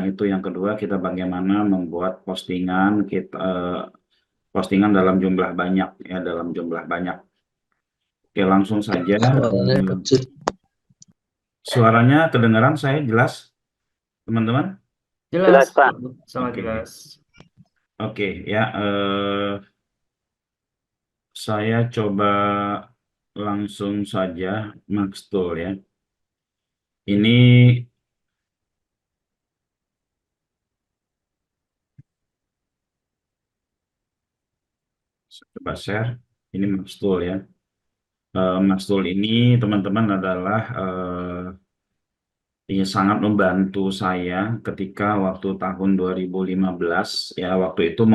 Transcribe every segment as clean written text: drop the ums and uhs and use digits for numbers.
itu yang kedua kita bagaimana membuat postingan dalam jumlah banyak ya, dalam jumlah banyak. Oke, langsung saja. Suaranya eh, kecil. Suaranya kedengaran saya jelas, teman-teman? Jelas, Pak. Sangat Oke, jelas. oke ya. Saya coba langsung saja Max Tool ya. Ini saya coba share. Ini Max Tool ya. Max Tool ini teman-teman adalah ini sangat membantu saya ketika waktu tahun 2015 ya, waktu itu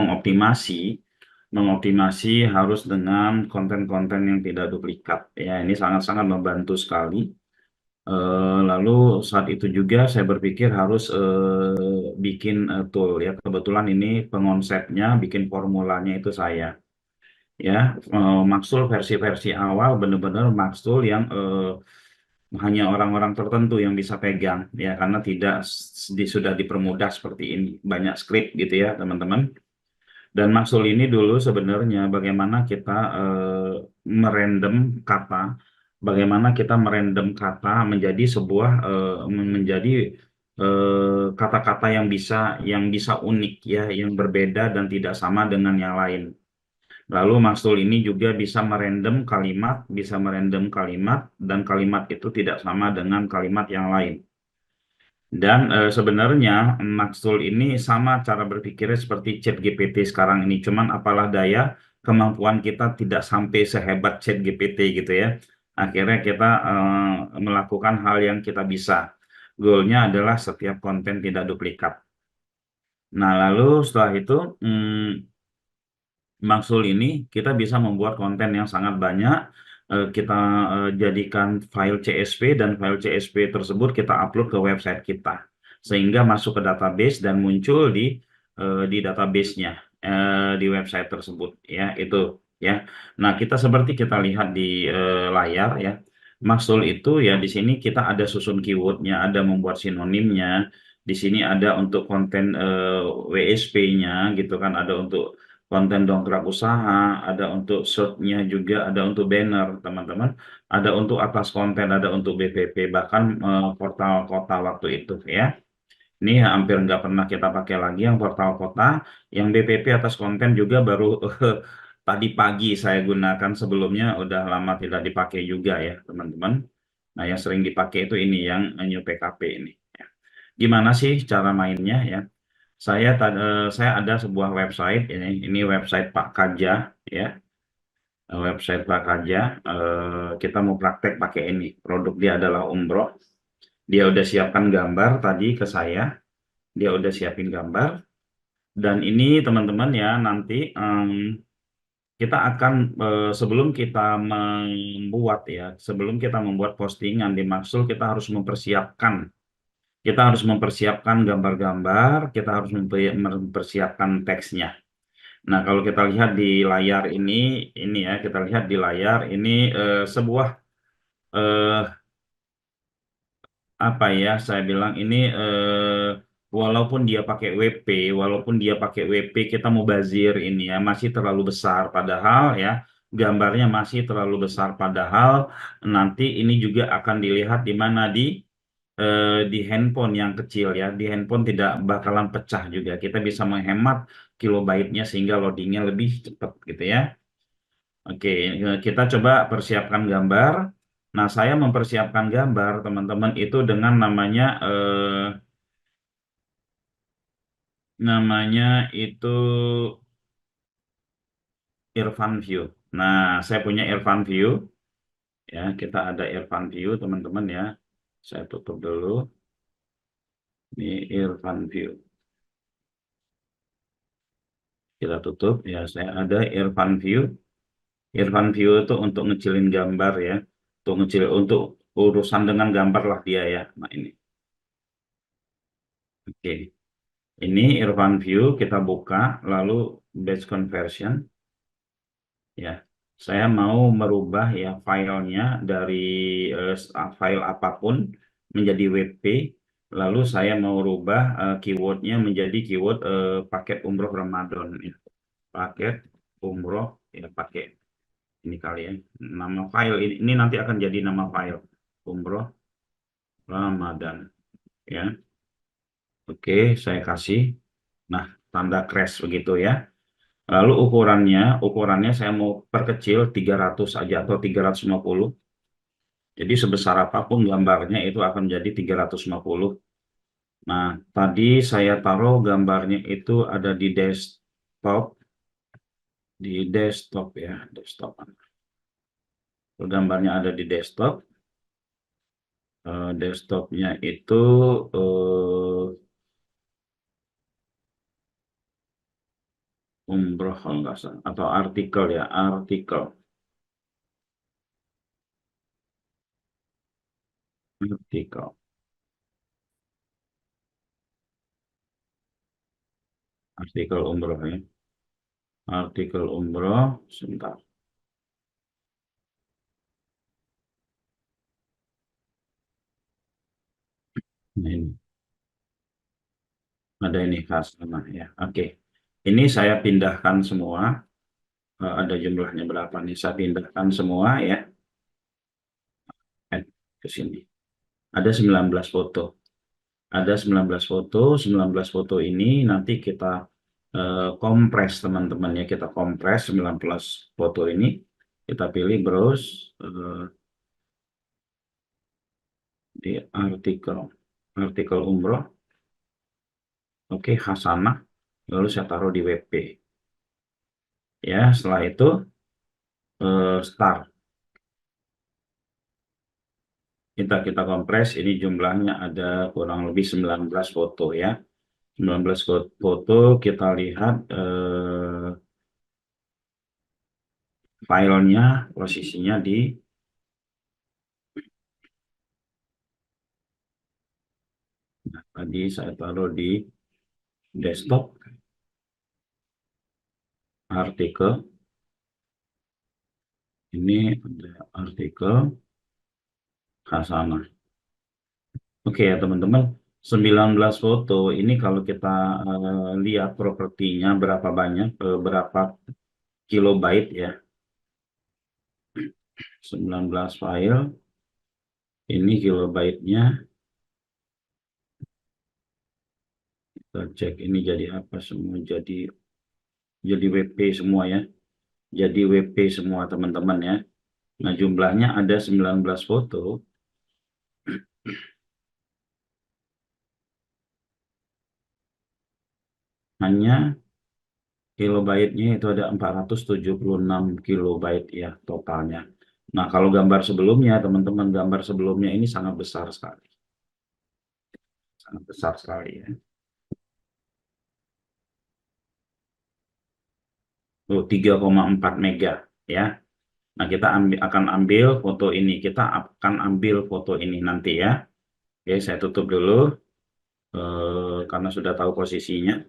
mengoptimasi harus dengan konten-konten yang tidak duplikat ya, ini sangat-sangat membantu sekali. Lalu saat itu juga saya berpikir harus bikin tool ya, kebetulan ini pengonsepnya bikin formulanya itu saya ya. Maxtool versi-versi awal benar-benar Maxtool yang hanya orang-orang tertentu yang bisa pegang ya, karena tidak sudah dipermudah seperti ini, banyak script gitu ya teman-teman. Dan Maxtool ini dulu sebenarnya bagaimana kita merandom kata, bagaimana kita merandom kata menjadi sebuah menjadi kata-kata yang bisa unik ya, yang berbeda dan tidak sama dengan yang lain. Lalu Maxtool ini juga bisa merandom kalimat dan kalimat itu tidak sama dengan kalimat yang lain. Dan sebenarnya Maxtool ini sama cara berpikirnya seperti ChatGPT sekarang ini. Cuman apalah daya kemampuan kita tidak sampai sehebat ChatGPT gitu ya. Akhirnya kita melakukan hal yang kita bisa. Goalnya adalah setiap konten tidak duplikat. Nah, lalu setelah itu Maxtool ini kita bisa membuat konten yang sangat banyak. Kita jadikan file CSV dan file CSV tersebut kita upload ke website kita sehingga masuk ke database dan muncul di database-nya di website tersebut ya, itu ya. Nah, seperti kita lihat di layar ya. Maxtool itu ya, di sini kita ada susun keywordnya, ada membuat sinonimnya. Di sini ada untuk konten WSP-nya gitu kan, ada untuk konten dongkrak usaha, ada untuk short-nya juga, ada untuk banner, teman-teman, ada untuk atas konten, ada untuk BPP, bahkan portal kota waktu itu ya. Ini hampir nggak pernah kita pakai lagi yang portal kota, yang BPP atas konten juga baru tadi pagi saya gunakan, sebelumnya udah lama tidak dipakai juga ya, teman-teman. Nah, yang sering dipakai itu ini yang New PKP ini. Ya. Gimana sih cara mainnya ya? Saya ada sebuah website ini website Pak Kaja ya. Website Pak Kaja, kita mau praktek pakai ini, produk dia adalah umroh. Dia udah siapkan gambar tadi ke saya, dia udah siapin gambar. Dan ini teman-teman ya, nanti kita akan sebelum kita membuat postingan di Maxtool, kita harus mempersiapkan gambar-gambar, kita harus mempersiapkan teksnya. Nah, kalau kita lihat di layar ini ya, kita lihat di layar ini sebuah eh, apa ya, saya bilang ini walaupun dia pakai WP, walaupun dia pakai WP, kita mau bazir ini ya, masih terlalu besar. Padahal ya, gambarnya masih terlalu besar. Padahal nanti ini juga akan dilihat di mana di handphone yang kecil ya, di handphone tidak bakalan pecah juga. Kita bisa menghemat kilobaitnya sehingga loadingnya lebih cepat gitu ya. Oke, kita coba persiapkan gambar. Nah, saya mempersiapkan gambar, teman-teman, itu dengan namanya itu Irfan View. Nah, saya punya Irfan View ya. Kita ada Irfan View, teman-teman ya. Saya tutup dulu. Ini Irfan View. Kita tutup ya. Saya ada Irfan View. Irfan View itu untuk ngecilin gambar ya. Untuk urusan dengan gambar lah dia ya. Nah, ini. Oke. Ini Irfan View, kita buka, lalu batch conversion. Ya, saya mau merubah ya filenya dari file apapun menjadi WP. Lalu saya mau rubah keywordnya menjadi keyword paket umroh Ramadan. Ya. Paket umroh, ya pakai ini kali ya. Nama file ini nanti akan jadi nama file. Umroh Ramadan. Ya. Oke, saya kasih. Nah, tanda crash begitu ya. Lalu ukurannya saya mau perkecil 300 aja atau 350. Jadi sebesar apapun gambarnya itu akan jadi 350. Nah, tadi saya taruh gambarnya itu ada di desktop ya, desktop. Gambarnya ada di desktop. Desktopnya itu umroh kalau nggak salah atau artikel ya, artikel, artikel umroh ya, artikel umroh. Sebentar. Nah, ini ada ini khas nama ya. Oke, ini saya pindahkan semua. Ada jumlahnya berapa nih? Saya pindahkan semua ya. Add ke sini. Ada 19 foto. Ada 19 foto. 19 foto ini nanti kita kompres teman-teman ya. Kita kompres 19 foto ini. Kita pilih browse di artikel umroh. Oke, Hasanah. Lalu saya taruh di WP. Ya, setelah itu start. Kita kompres. Ini jumlahnya ada kurang lebih 19 foto ya. 19 foto kita lihat filenya posisinya tadi saya taruh di desktop artikel. Ini ada artikel Hasanah. Oke ya teman-teman, 19 foto ini kalau kita lihat propertinya berapa banyak, berapa kilobyte ya. 19 file, ini kilobyte-nya. Kita cek ini jadi apa semua, jadi WP semua ya. Jadi WP semua teman-teman ya. Nah, jumlahnya ada 19 foto. Hanya kilobyte-nya itu ada 476 kilobyte ya totalnya. Nah, kalau gambar sebelumnya, teman-teman, gambar sebelumnya ini sangat besar sekali. Sangat besar sekali ya. 3,4 mega ya. Nah, kita akan ambil foto ini. Kita akan ambil foto ini nanti ya. Oke, saya tutup dulu karena sudah tahu posisinya.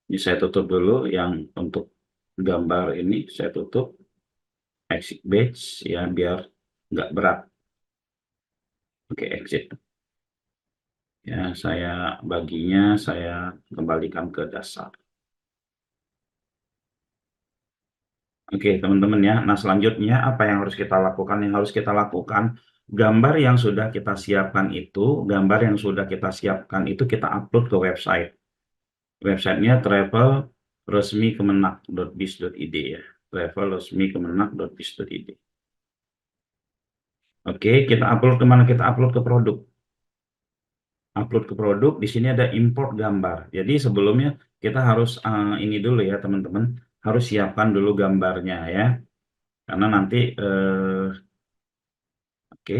Ini saya tutup dulu yang untuk gambar ini saya tutup exit batch ya biar nggak berat. Oke, exit. Ya, saya kembalikan ke dasar. Oke, teman-teman ya. Nah, selanjutnya apa yang harus kita lakukan? Yang harus kita lakukan, gambar yang sudah kita siapkan itu kita upload ke website. Websitenya travel resmi kemenak.bis.id ya. Travel resmi kemenak.bis.id. Oke, kita upload kemana? Kita upload ke produk. Upload ke produk, di sini ada import gambar. Jadi sebelumnya kita harus ini dulu ya teman-teman, harus siapkan dulu gambarnya ya. Karena nanti oke.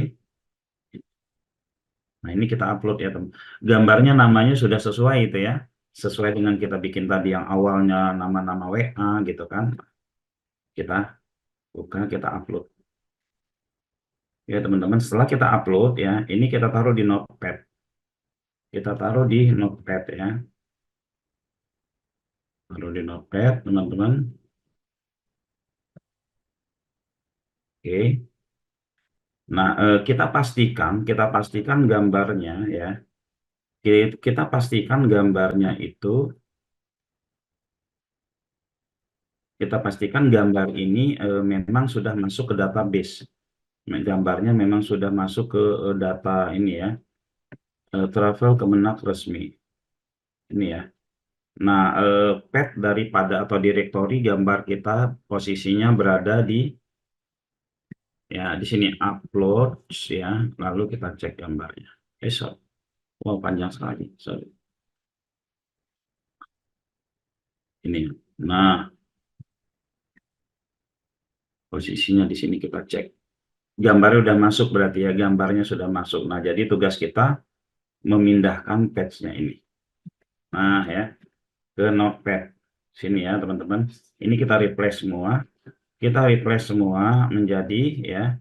Nah, ini kita upload ya teman. Gambarnya namanya sudah sesuai itu ya. Sesuai dengan kita bikin tadi yang awalnya nama-nama WA gitu kan. Kita buka, kita upload. Ya teman-teman, setelah kita upload ya, ini kita taruh di Notepad. Kita taruh di Notepad ya. Taruh di Notepad teman-teman. Oke. Nah, kita pastikan gambarnya ya. kita pastikan gambarnya itu, kita pastikan gambar ini memang sudah masuk ke database. Gambarnya memang sudah masuk ke data ini ya, travel Kemenak resmi. Ini ya. Nah, path daripada atau direktori gambar kita posisinya berada di ya di sini upload ya, lalu kita cek gambarnya. Sorry. Wow, panjang sekali. Sorry. Ini. Nah, posisinya di sini kita cek. Gambarnya udah masuk berarti ya, gambarnya sudah masuk. Nah, jadi tugas kita memindahkan patch-nya ini. Nah, ya, ke notepad. Sini ya, teman-teman. Ini kita replace semua. Kita replace semua menjadi ya,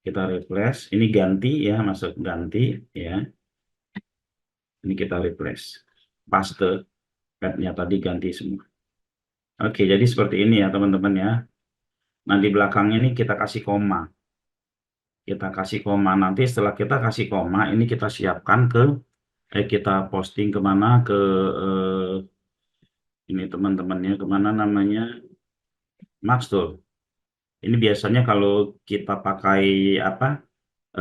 kita replace. Ini ganti ya, masuk ganti ya. Ini kita replace. Paste pad-nya tadi ganti semua. Oke, jadi seperti ini ya, teman-teman ya. Nah, di belakangnya ini kita kasih koma. Kita kasih koma. Nanti setelah kita kasih koma, ini kita siapkan ke kita posting kemana ke ini teman-temannya kemana namanya Maxtool. Ini biasanya kalau kita pakai apa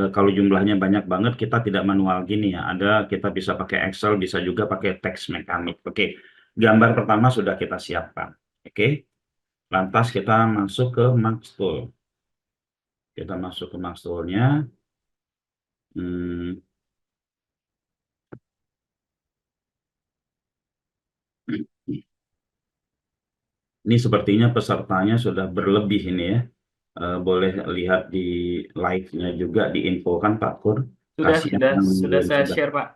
kalau jumlahnya banyak banget kita tidak manual gini ya. Ada kita bisa pakai Excel, bisa juga pakai teks mekanik. Oke, gambar pertama sudah kita siapkan. Oke, lantas kita masuk ke Maxtool. Kita masuk ke Maxtool-nya. Hmm, ini sepertinya pesertanya sudah berlebih ini ya. Boleh lihat di live-nya juga diinfokan Pak Kur. Sudah, Kasih sudah, yang sudah belum saya sudah. share, Pak.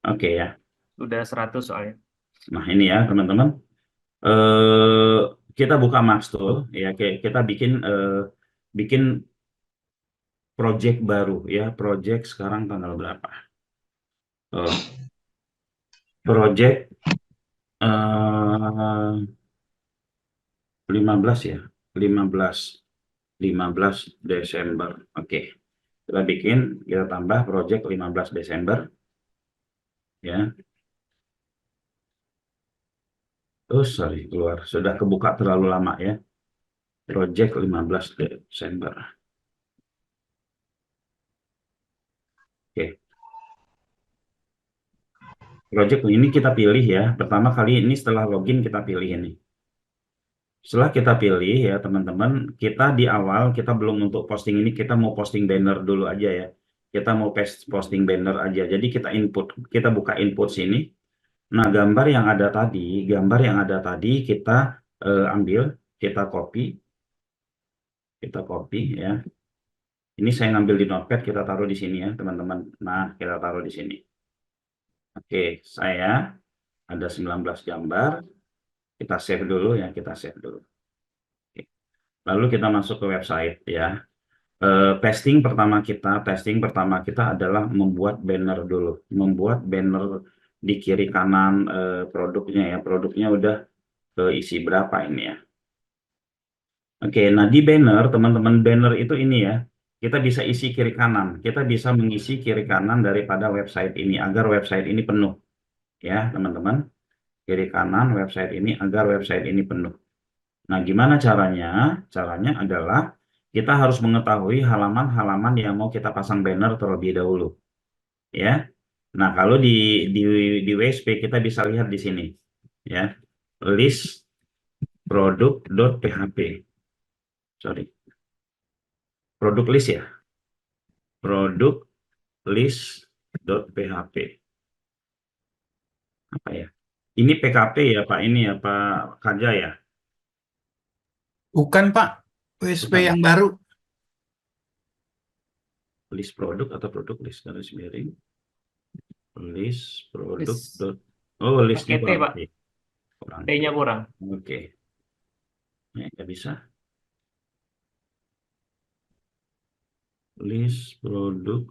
Oke ya. Sudah 100 soalnya. Nah ini ya teman-teman. Eh kita buka Maxtool ya. Kita bikin bikin project baru ya. Project sekarang tanggal berapa? Project 15 ya. 15 15 Desember. Oke. Kita bikin, kita tambah project 15 Desember ya. Oh, sorry, keluar. Sudah kebuka terlalu lama ya. Project 15 Desember. Oke. Project ini kita pilih ya. Pertama kali ini setelah login kita pilih ini. Setelah kita pilih ya teman-teman, kita di awal kita belum untuk posting ini, kita mau posting banner dulu aja ya. Kita mau posting banner aja. Jadi kita input, kita buka input sini. Nah, gambar yang ada tadi kita ambil, kita copy ya. Ini saya ngambil di notepad, kita taruh di sini ya, teman-teman. Nah, kita taruh di sini. Oke, saya ada 19 gambar. Kita save dulu ya, kita save dulu. Oke. Lalu kita masuk ke website ya. Testing pertama kita adalah membuat banner dulu. Membuat banner di kiri kanan produknya ya. Produknya udah keisi berapa ini ya. Oke, nah di banner, teman-teman banner itu ini ya, kita bisa isi kiri kanan. Kita bisa mengisi kiri kanan daripada website ini agar website ini penuh. Ya, teman-teman. Kiri kanan website ini agar website ini penuh. Nah, gimana caranya? Caranya adalah kita harus mengetahui halaman-halaman yang mau kita pasang banner terlebih dahulu. Ya. Nah, kalau di di WSP kita bisa lihat di sini. Ya. List produk.php. Sorry. Produk list ya. Produk list.php. Apa ya? Ini PKP ya Pak, ini ya Pak Kaja ya? Bukan, Pak. USP Bukan. yang baru. List produk atau produk list garis miring. List produk. List. Oh, listnya Pakai T, kurang. Pak. Kurang. T-nya kurang. Oke. Nggak bisa. List produk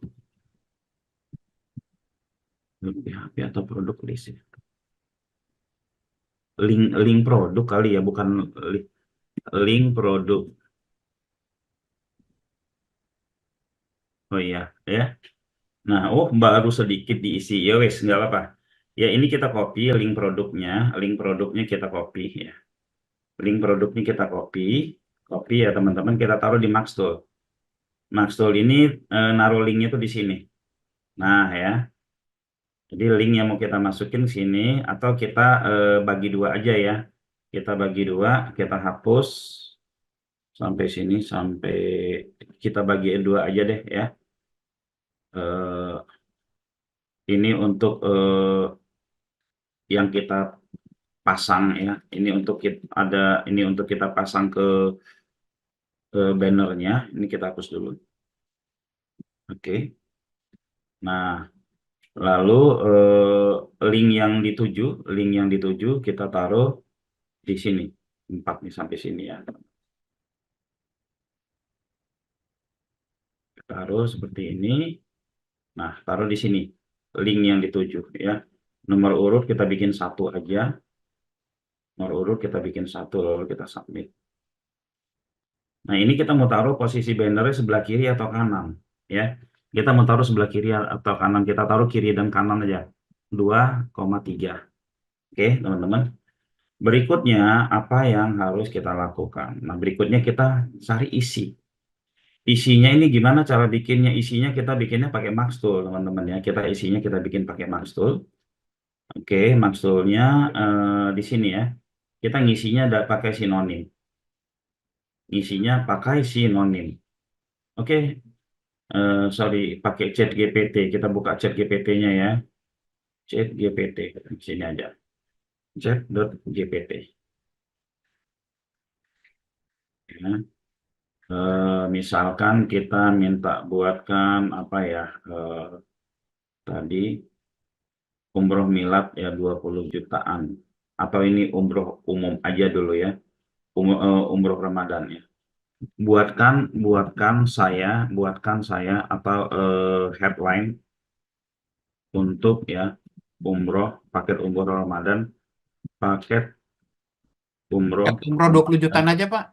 PHP atau produk list ya. Link produk kali ya, bukan link produk. Oh iya, ya. Nah, oh baru sedikit diisi. Ya wes, nggak apa-apa. Ya ini kita copy link produknya kita copy ya. Link produknya kita copy, copy ya teman-teman, kita taruh di Maxtool. Maxtool ini naruh linknya tuh di sini. Nah ya, jadi link yang mau kita masukin sini atau kita bagi dua aja ya. Kita bagi dua, kita hapus sampai sini sampai kita bagi dua aja deh ya. Eh, ini untuk yang kita pasang ya. Ini untuk kita ada ini untuk kita pasang ke bannernya. Ini kita hapus dulu. Oke. Nah, lalu link yang dituju kita taruh di sini. 4 nih sampai sini ya. Taruh seperti ini. Nah, taruh di sini link yang dituju ya. Nomor urut kita bikin satu aja. Nomor urut kita bikin satu lalu kita submit. Nah, ini kita mau taruh posisi bannernya sebelah kiri atau kanan ya. Kita mau taruh sebelah kiri atau kanan, kita taruh kiri dan kanan aja. 2,3. Oke, teman-teman. Berikutnya apa yang harus kita lakukan? Nah, berikutnya kita cari isi. Isinya ini gimana cara bikinnya? Isinya kita bikinnya pakai Maxtool, teman-teman ya. Kita bikin pakai Maxtool. Oke, Maxtoolnya di sini ya. Kita ngisinya pakai sinonim. Ngisinya pakai sinonim. Oke, sorry, pakai chat GPT. Kita buka chat GPT-nya ya. Chat GPT. Di sini aja. Chat.gpt. Ya. Misalkan kita minta buatkan apa ya, tadi umroh milad ya 20 jutaan. Atau ini umroh umum aja dulu ya. Umroh Ramadan ya. Buatkan, buatkan saya atau headline untuk ya paket umroh Ramadan, paket umroh Paket umroh 20 Ramadan. jutaan aja, Pak.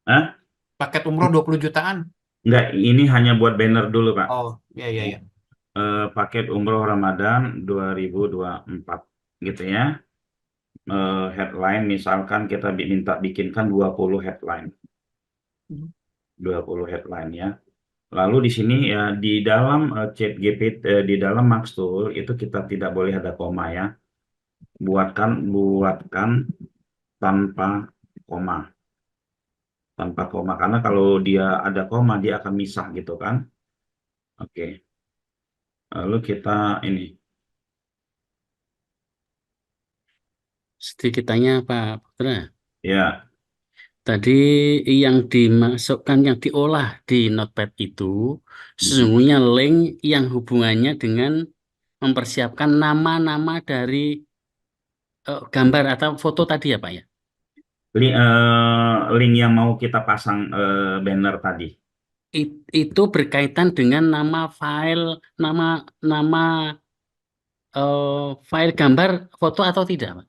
Hah? Paket umroh 20 jutaan. Enggak, ini hanya buat banner dulu, Pak. Oh, iya, iya, iya. Paket umroh Ramadan 2024 gitu ya. Headline misalkan kita minta bikinkan 20 headline. 20 headline ya. Lalu di sini ya di dalam chat GPT di dalam Maxtool itu kita tidak boleh ada koma ya. Buatkan tanpa koma. Tanpa koma karena kalau dia ada koma dia akan misah gitu kan. Oke. Lalu kita ini Sedikit tanya Pak Putra. ya. Tadi yang dimasukkan, yang diolah di Notepad itu Mhm. sesungguhnya link yang hubungannya dengan mempersiapkan nama-nama dari gambar atau foto tadi ya Pak ya? Link yang mau kita pasang banner tadi. Itu berkaitan dengan nama file, nama nama file gambar foto atau tidak Pak?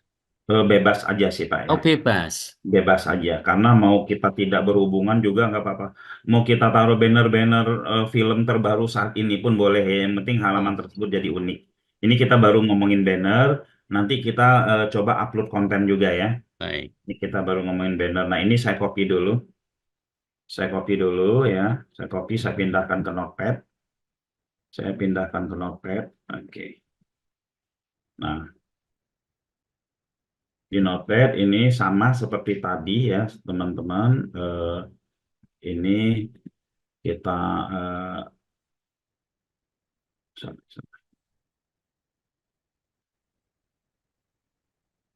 Bebas aja sih Pak ya. Oh bebas. Bebas aja karena mau kita tidak berhubungan juga nggak apa-apa. Mau kita taruh banner-banner film terbaru saat ini pun boleh ya. Yang penting halaman Oh tersebut jadi unik. Ini kita baru ngomongin banner, nanti kita coba upload konten juga ya. baik. Ini kita baru ngomongin banner. Nah ini saya copy dulu. Saya copy dulu ya. Saya pindahkan ke Notepad. Saya pindahkan ke Notepad. Oke. Nah, di Notepad ini sama seperti tadi ya, teman-teman. Ini kita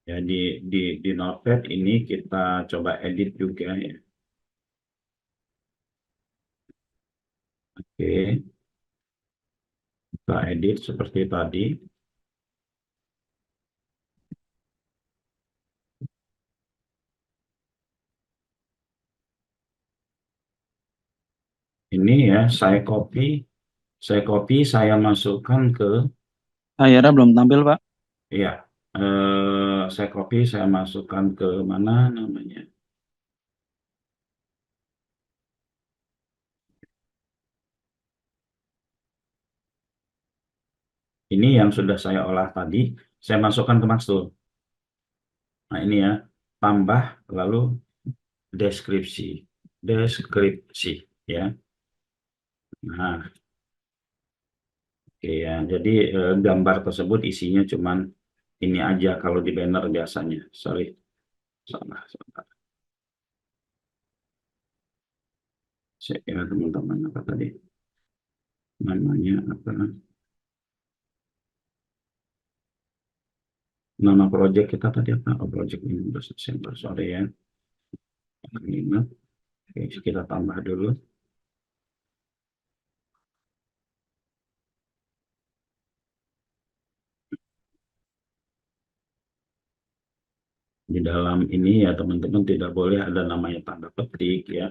ya di Notepad ini kita coba edit juga ya. Oke, kita edit seperti tadi. Ini ya, saya masukkan ke, Akhirnya belum tampil, Pak. ya, saya masukkan ke mana namanya? Ini yang sudah saya olah tadi, saya masukkan ke Maxtool. Nah, ini ya, tambah lalu deskripsi, deskripsi ya. Nah, oke ya. Jadi gambar tersebut isinya cuman ini aja kalau di banner biasanya. Sorry, salah. Saya kira teman-teman apa tadi? Namanya apa? Nama project kita tadi apa? Oh, project ini udah Desember, sorry ya. Kelima. Oke, kita tambah dulu. Di dalam ini ya teman-teman tidak boleh ada namanya tanda petik ya.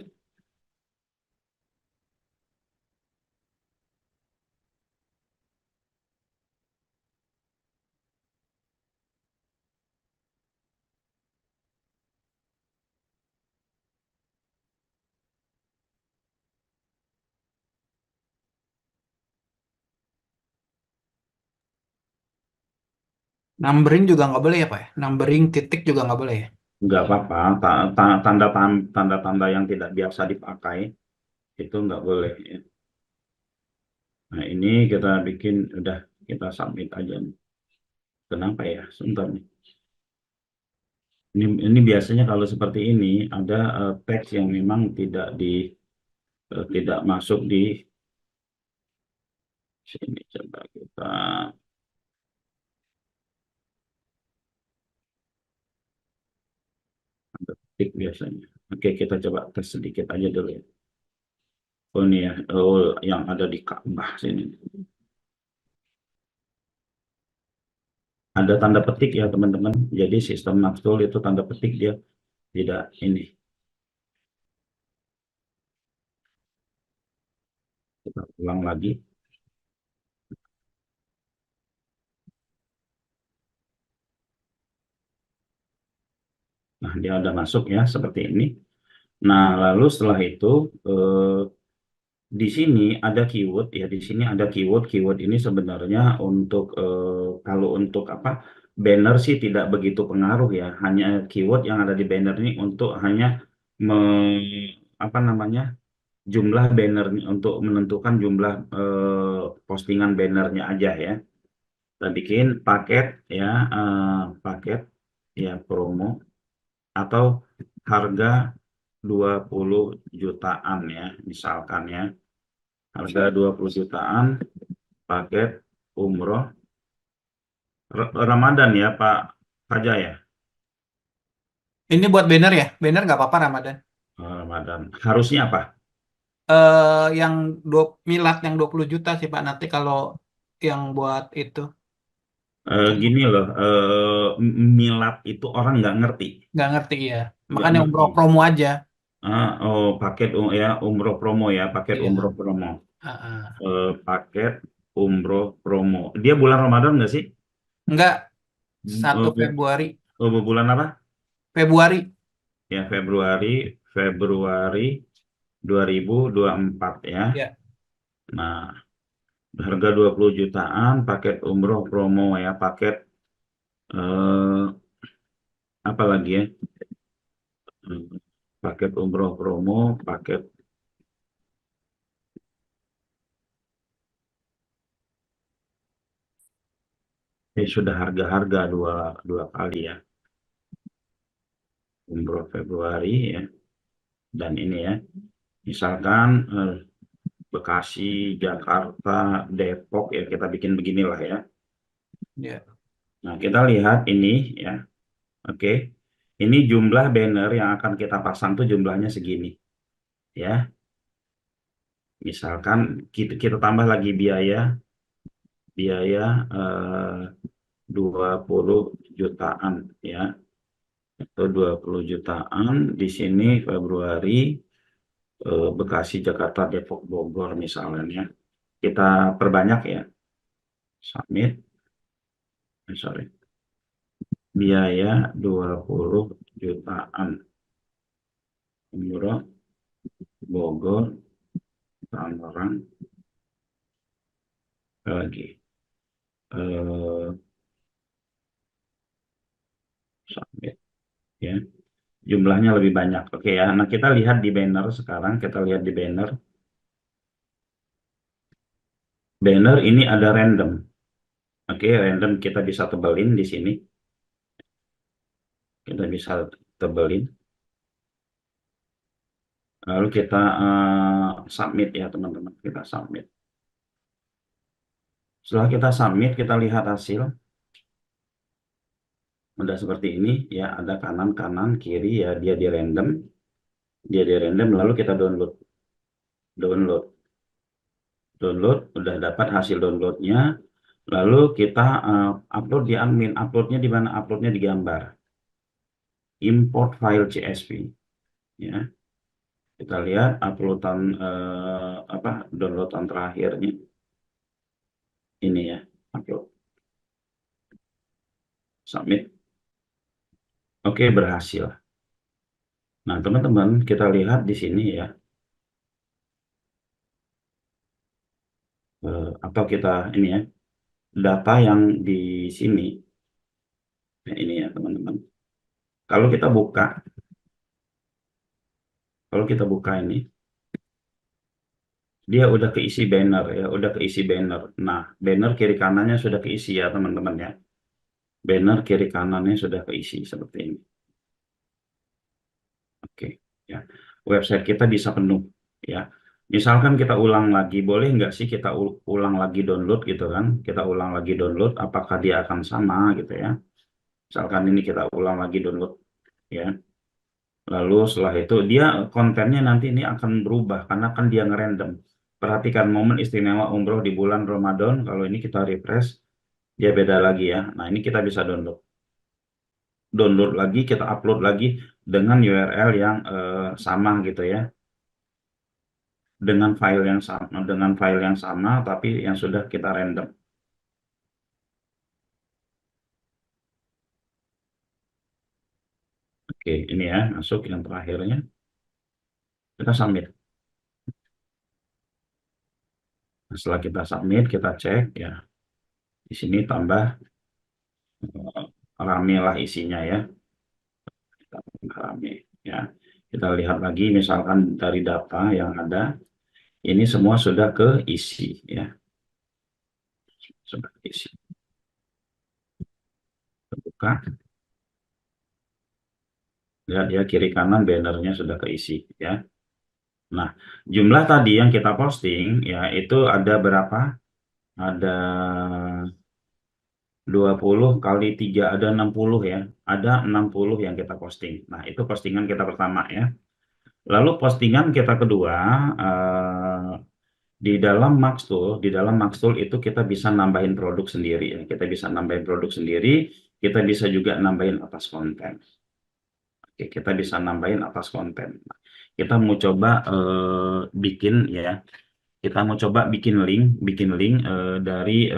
Numbering juga nggak boleh ya Pak ya? Numbering titik juga nggak boleh ya? Nggak apa-apa, tanda-tanda yang tidak biasa dipakai itu nggak boleh ya. Nah ini kita bikin, udah kita submit aja. Kenapa ya? Sebentar nih. Ini biasanya kalau seperti ini ada teks yang memang tidak masuk di sini. Coba kita ketik biasanya. Oke, kita coba tes sedikit aja dulu ya. Oh ini ya, oh yang ada di Ka'bah sini. Ada tanda petik ya teman-teman. Jadi sistem Maxtool itu tanda petik dia tidak ini. Kita ulang lagi. Nah, dia ada masuk ya seperti ini. Nah, lalu setelah itu di sini ada keyword ya, di sini ada keyword. Keyword ini sebenarnya untuk kalau untuk apa? Banner sih tidak begitu pengaruh ya. Hanya keyword yang ada di banner ini untuk hanya me, apa namanya? Jumlah banner untuk menentukan jumlah postingan bannernya aja ya. Kita bikin paket ya, paket ya promo atau harga 20 jutaan ya, misalkan ya. Harga 20 jutaan paket umroh Ramadan ya Pak Faja ya. Ini buat banner ya? Banner nggak apa-apa Ramadan. Ramadan. Harusnya apa? Yang milad yang 20 juta sih Pak nanti kalau yang buat itu Gini loh, milad itu orang nggak ngerti. nggak ngerti ya. Nggak Makanya ngerti. umroh promo aja. Oh, paket ya umroh promo ya, paket Iya. umroh promo. Ah, ah. Paket umroh promo. Dia bulan Ramadan nggak sih? Enggak, Hmm, 1 Februari. bulan apa? Februari. Ya, Februari 2024 ya. Ya. Nah, harga 20 jutaan paket umroh promo ya, paket eh, apa lagi ya? Hmm, Paket umroh promo, paket sudah harga-harga dua kali ya. Umroh Februari ya. Dan ini ya. Misalkan Bekasi, Jakarta, Depok ya kita bikin beginilah ya. Ya. Nah, kita lihat ini ya. Oke. Ini jumlah banner yang akan kita pasang tuh jumlahnya segini. Ya. Misalkan kita tambah lagi biaya 20 jutaan ya. Atau 20 jutaan di sini Februari Bekasi, Jakarta, Depok, Bogor misalnya. Kita perbanyak ya. Submit. Sorry. Biaya 20 jutaan. Umroh Bogor, Tangerang, lagi. eh, submit ya. Jumlahnya lebih banyak. Oke ya. Nah, kita lihat di banner sekarang, kita lihat di banner. Banner ini ada random. Oke, random kita bisa tebelin di sini. Kita bisa tebelin. Lalu kita submit ya, teman-teman. Kita submit. Setelah kita submit, kita lihat hasil. Udah seperti ini ya, ada kanan kanan kiri ya, dia di random, lalu kita download, download, udah dapat hasil downloadnya, lalu kita upload di admin. Uploadnya di mana? Uploadnya di gambar, import file CSV ya. Kita lihat uploadan downloadan terakhirnya ini ya, upload, submit. Oke, berhasil. Nah, teman-teman, kita lihat di sini ya. Atau kita ini ya, data yang di sini. Nah, ini ya, teman-teman. Kalau kita buka ini, dia udah keisi banner ya, udah keisi banner. Nah, banner kiri kanannya sudah keisi ya, teman-teman ya. Banner kiri kanannya sudah keisi seperti ini. Oke, ya. Website kita bisa penuh ya. Misalkan kita ulang lagi, boleh nggak sih kita ulang lagi download gitu kan? Kita ulang lagi download, apakah dia akan sama gitu ya? Misalkan ini kita ulang lagi download ya. Lalu setelah itu dia kontennya nanti ini akan berubah karena kan dia ngerandom. Perhatikan momen istimewa umroh di bulan Ramadan. Kalau ini kita refresh, dia beda lagi ya. Nah, ini kita bisa download. Download lagi, kita upload lagi dengan URL yang sama gitu ya. Dengan file yang sama tapi yang sudah kita random. Oke, ini ya, masuk yang terakhirnya. Kita submit. Nah, setelah kita submit, kita cek ya. Di sini tambah rame lah isinya ya. Kita rame ya. Kita lihat lagi misalkan dari data yang ada, ini semua sudah keisi ya. Sudah keisi. Buka. Lihat ya, kiri kanan bannernya sudah keisi ya. Nah, jumlah tadi yang kita posting ya, itu ada berapa? Ada 20 kali 3, ada 60 ya. Ada 60 yang kita posting. Nah, itu postingan kita pertama ya. Lalu postingan kita kedua, di dalam Maxtool itu kita bisa nambahin produk sendiri ya. Kita bisa nambahin produk sendiri, kita bisa juga nambahin atas konten. Oke, kita bisa nambahin atas konten. Kita mau coba bikin ya. Kita mau coba bikin link dari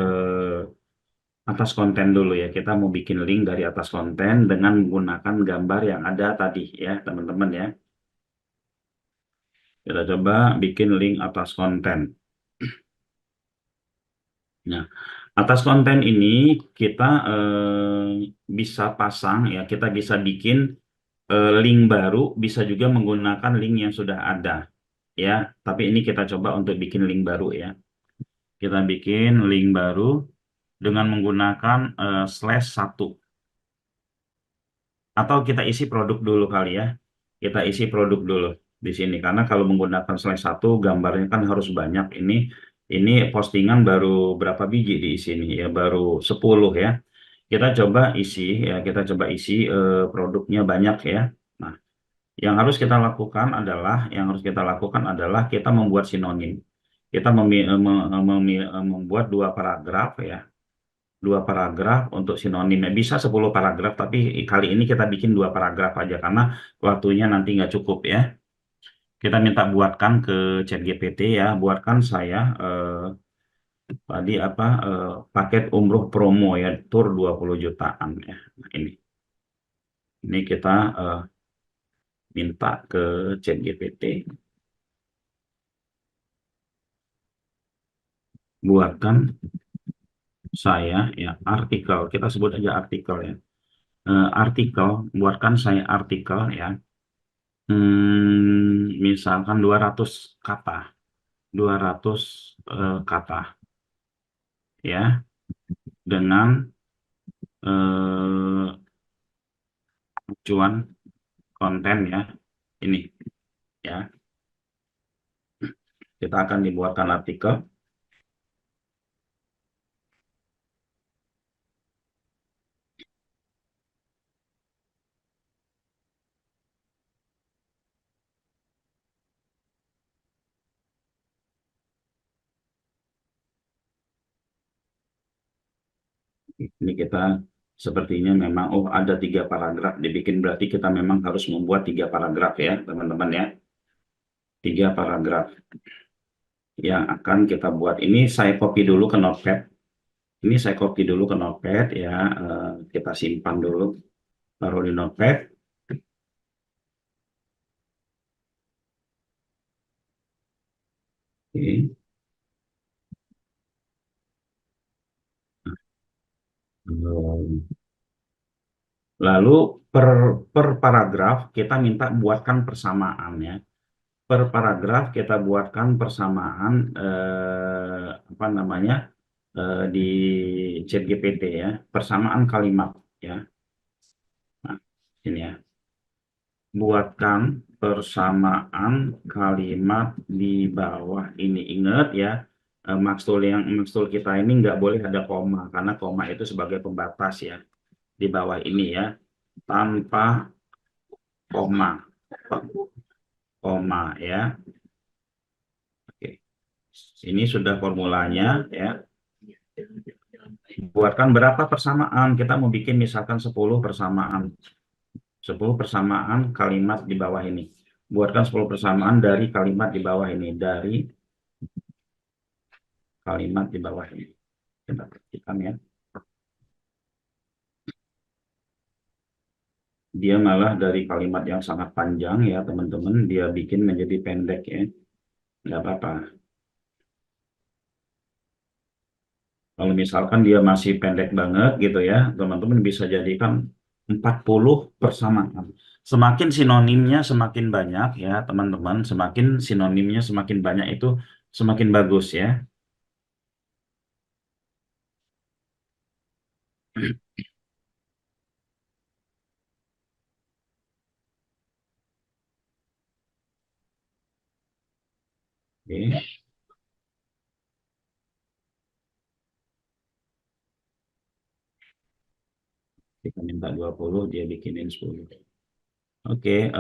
atas konten dulu ya. Kita mau bikin link dari atas konten dengan menggunakan gambar yang ada tadi ya, teman-teman ya. Kita coba bikin link atas konten. Nah, atas konten ini kita bisa pasang ya, kita bisa bikin link baru, bisa juga menggunakan link yang sudah ada ya. Tapi ini kita coba untuk bikin link baru ya. Kita bikin link baru dengan menggunakan /1 atau kita isi produk dulu kali ya. Kita isi produk dulu di sini karena kalau menggunakan /1 gambarnya kan harus banyak. Ini postingan baru berapa biji di sini ya, baru 10 ya. Kita coba isi ya, produknya banyak ya. Nah, yang harus kita lakukan adalah kita membuat sinonim. Kita membuat 2 paragraf ya. 2 paragraf untuk sinonimnya. Bisa 10 paragraf, tapi kali ini kita bikin 2 paragraf aja karena waktunya nanti nggak cukup ya. Kita minta buatkan ke ChatGPT ya, buatkan saya tadi paket umroh promo ya, tur 20 jutaan ya. Nah, ini kita minta ke ChatGPT buatkan saya ya artikel, kita sebut aja artikel ya. Artikel, buatkan saya artikel ya. Misalkan 200 kata, 200 kata ya, dengan eh, tujuan konten ya. Ini ya, kita akan dibuatkan artikel. Ini kita sepertinya memang, oh ada 3 paragraf dibikin, berarti kita memang harus membuat 3 paragraf ya teman-teman ya. 3 paragraf yang akan kita buat. Ini saya copy dulu ke Notepad. Ini saya copy dulu ke Notepad ya. Kita simpan dulu, taruh di Notepad. Oke. Lalu per paragraf kita minta buatkan persamaan ya. Per paragraf kita buatkan persamaan apa namanya di ChatGPT ya, persamaan kalimat ya. Nah, ini ya. Buatkan persamaan kalimat di bawah ini. Ingat ya, Maxtool kita ini nggak boleh ada koma, karena koma itu sebagai pembatas ya. Di bawah ini ya, tanpa koma, ya. Oke. Ini sudah formulanya ya. Buatkan berapa persamaan? Kita mau bikin misalkan 10 persamaan. 10 persamaan kalimat di bawah ini. Buatkan 10 persamaan dari kalimat di bawah ini. Dari kalimat di bawah ini. Kita perhatikan ya. Dia malah dari kalimat yang sangat panjang ya teman-teman, dia bikin menjadi pendek ya. Nggak apa-apa. Kalau misalkan dia masih pendek banget gitu ya, teman-teman bisa jadikan 40 persamaan. Semakin sinonimnya semakin banyak ya teman-teman, semakin sinonimnya semakin banyak itu semakin bagus ya. Oke. Kita minta 20, dia bikinin 10. Oke,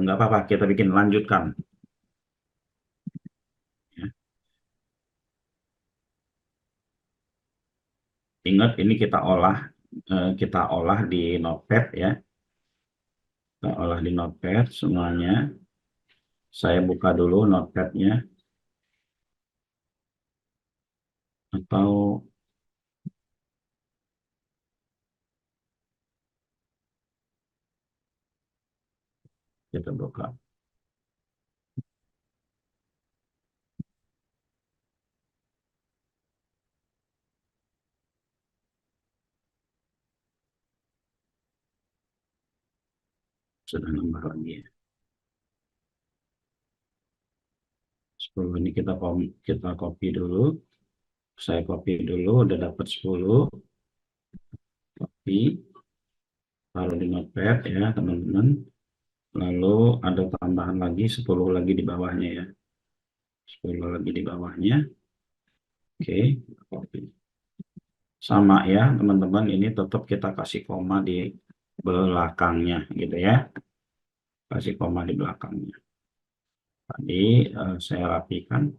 nggak apa-apa, kita bikin lanjutkan. Ya. Ingat ini kita olah di Notepad ya. Kita olah di Notepad semuanya. Saya buka dulu Notepad-nya. Atau kita buka. Sudah nambah lagi ya. 10 ini kita copy dulu. Saya copy dulu, udah dapat 10. Copy. Taruh di Notepad ya teman-teman. Lalu ada tambahan lagi 10 lagi di bawahnya ya. 10 lagi di bawahnya. Oke, copy. Sama ya teman-teman, ini tetap kita kasih koma di belakangnya gitu ya. Kasih koma di belakangnya. Tadi saya rapikan.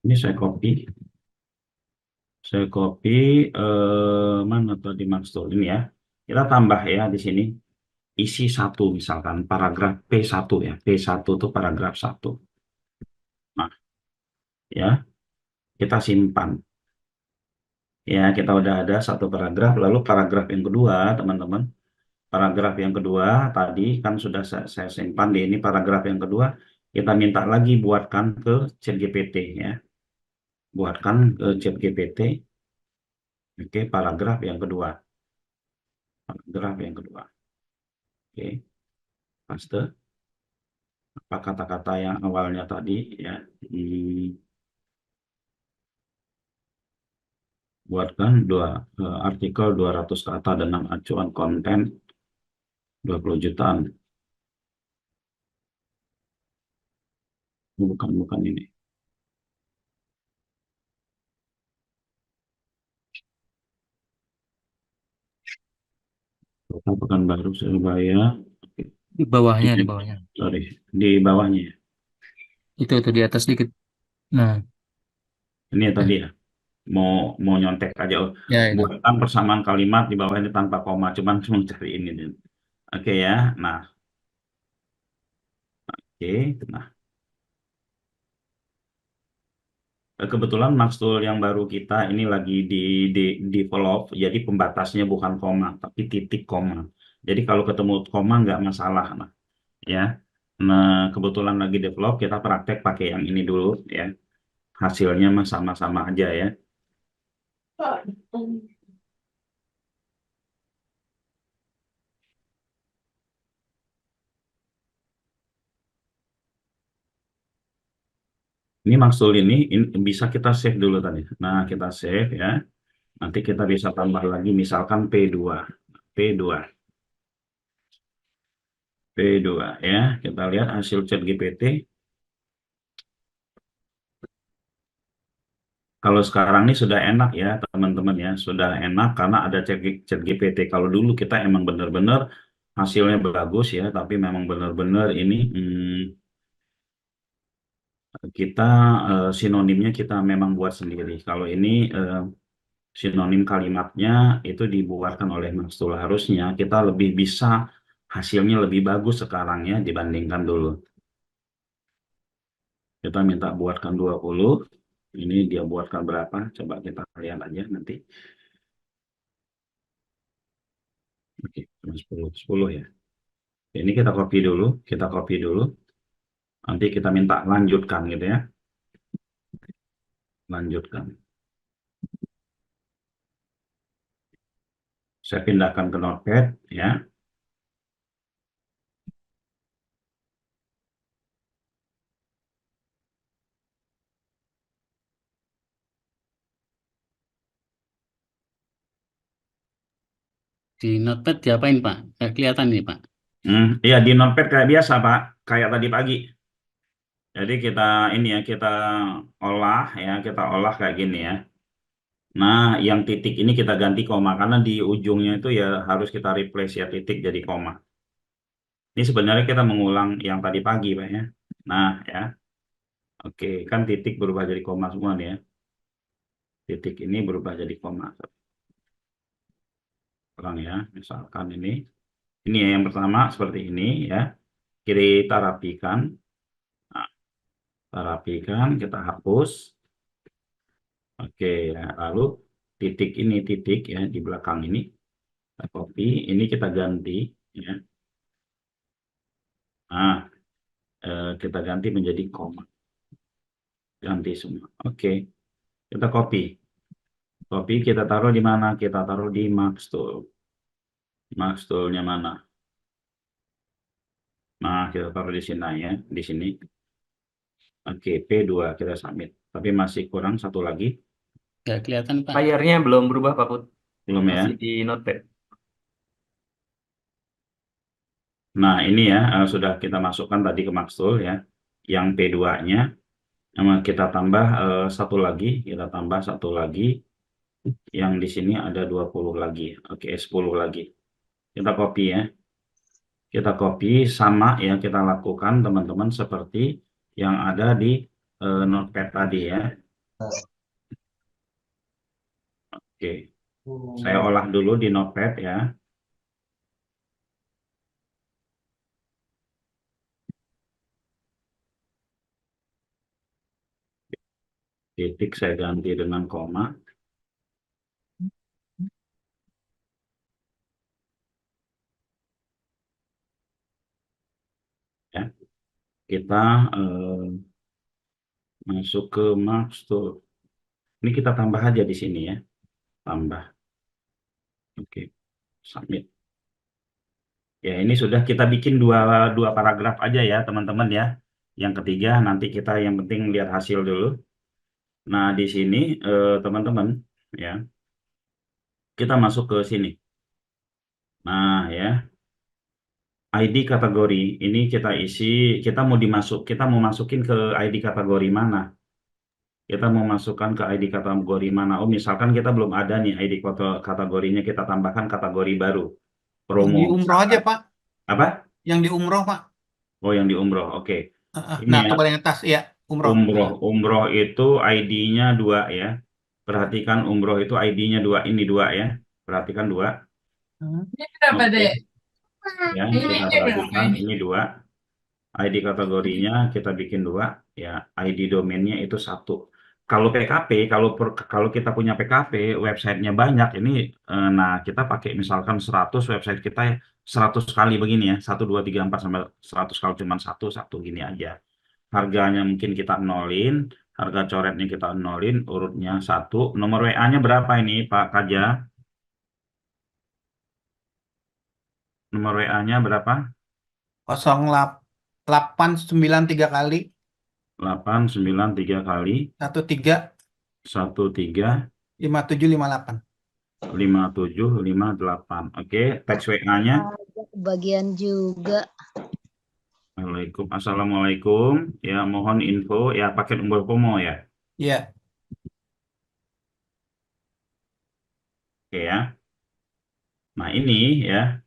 Ini saya copy. Saya copy mana tadi Maxtool ini ya. Kita tambah ya di sini. Isi 1 misalkan paragraf P1 ya. P1 itu paragraf 1. Nah, ya. kita simpan. Ya, kita udah ada satu paragraf, lalu paragraf yang kedua, teman-teman. Paragraf yang kedua tadi kan sudah saya simpan di ini paragraf yang kedua, kita minta lagi buatkan ke ChatGPT ya. Buatkan ke ChatGPT. Oke, paragraf yang kedua. Paragraf yang kedua. Oke, paste apa kata-kata yang awalnya tadi ya. Buatkan artikel 200 kata dengan acuan konten 20 jutaan. Bukan ini. Kota Pekanbaru, Surabaya. Oke, Di bawahnya, ini, di bawahnya. sorry, di bawahnya ya. Itu di atas dikit. Nah, Ini ya tadi ya. Mau mau nyontek aja. ya itu. Buatkan persamaan kalimat di bawah ini tanpa koma. Cuman cuma cari ini. Oke ya. Nah, oke. Nah, kebetulan Max Tool yang baru kita ini lagi di develop. Jadi pembatasnya bukan koma, tapi titik koma. Jadi kalau ketemu koma nggak masalah. Nah, ya. Nah, kebetulan lagi develop, kita praktek pakai yang ini dulu ya. Hasilnya mah sama-sama aja ya. Ini maksud ini bisa kita save dulu tadi. Nah, kita save ya. Nanti kita bisa tambah lagi misalkan P2. P2. P2 ya. Kita lihat hasil chat GPT. Kalau sekarang ini sudah enak ya, teman-teman ya. Sudah enak karena ada chat GPT. Kalau dulu kita emang benar-benar hasilnya bagus ya, tapi memang benar-benar ini kita sinonimnya kita memang buat sendiri. Kalau ini sinonim kalimatnya itu dibuatkan oleh Maxtool. Harusnya kita lebih bisa hasilnya lebih bagus sekarang ya dibandingkan dulu. Kita minta buatkan 20. Ini dia buatkan berapa? Coba kita lihat aja nanti. Oke, cuma 10, 10 ya. Ini kita copy dulu, kita copy dulu. Nanti kita minta lanjutkan gitu ya. Lanjutkan. Saya pindahkan ke Notepad ya. Di Notepad diapain Pak? Nggak kelihatan nih Pak. Iya di Notepad kayak biasa Pak, kayak tadi pagi. Jadi kita ini ya kita olah kayak gini ya. Nah, yang titik ini kita ganti koma karena di ujungnya itu ya harus kita replace ya titik jadi koma. Ini sebenarnya kita mengulang yang tadi pagi Pak ya. Nah ya, oke kan titik berubah jadi koma semua nih ya. Titik ini berubah jadi koma. Ulang ya, misalkan ini ya yang pertama seperti ini ya. Kita rapikan, nah, kita rapikan, kita hapus. Oke, ya. Lalu titik ya di belakang ini kita copy, ini kita ganti ya. Nah, kita ganti menjadi koma. Ganti semua. Oke, kita copy. Copy kita taruh di mana? Kita taruh di Max Tool. Max Tool-nya mana? Nah, kita taruh di sini ya, di sini. Oke, P2 kita submit. Tapi masih kurang satu lagi. Nggak kelihatan Pak. Layarnya belum berubah Pak Put. Belum ya. Masih di Notepad. Nah, ini ya sudah kita masukkan tadi ke Max Tool ya. Yang P2-nya kita tambah satu lagi, kita tambah satu lagi. Yang di sini ada 20 lagi. Oke, 10 lagi. Kita copy ya. Kita copy sama yang kita lakukan teman-teman seperti yang ada di Notepad tadi ya. Oke. Saya olah dulu di Notepad ya. Titik saya ganti dengan koma. Ya, kita masuk ke Max tuh. Ini kita tambah aja di sini ya, tambah. Oke, submit. Ya, ini sudah kita bikin dua dua paragraf aja ya, teman-teman ya. Yang ketiga nanti kita yang penting lihat hasil dulu. Nah, di sini teman-teman ya, kita masuk ke sini. Nah, ya, ID kategori ini kita isi, kita mau masukin ke ID kategori mana? Kita mau masukkan ke ID kategori mana? Oh, misalkan kita belum ada nih ID kategorinya, kita tambahkan kategori baru, Yang promo di umroh aja, misalkan. Pak. Apa? Yang di umroh, Pak. Oh, yang di umroh. Oke. Ini Nah, ya, tuh paling atas, ya, umroh. umroh. Umroh itu ID-nya 2 ya. Perhatikan umroh itu ID-nya 2. Ini 2 ya. Perhatikan 2. Ini berapa, Oke. Dek? Ya, Ini kita berapa perhatikan ini? ini 2. ID kategorinya kita bikin 2 ya. ID domainnya itu 1. Kalau PKP, kalau kita punya PKP, websitenya banyak, ini nah kita pakai misalkan 100 website kita 100 kali begini ya. 1 2 3 4 sampai 100, kalau cuma satu gini aja. Harganya mungkin kita nolin, harga coretnya kita nolin, urutnya 1. Nomor WA-nya berapa ini Pak Kaja? Nomor WA-nya berapa? 0893 kali 893 kali 13 13 5758. 5758. Oke, teks WA-nya. Kebagian juga. Assalamualaikum. Ya, mohon info ya, paket umroh promo ya. Iya. Oke ya. Nah, ini ya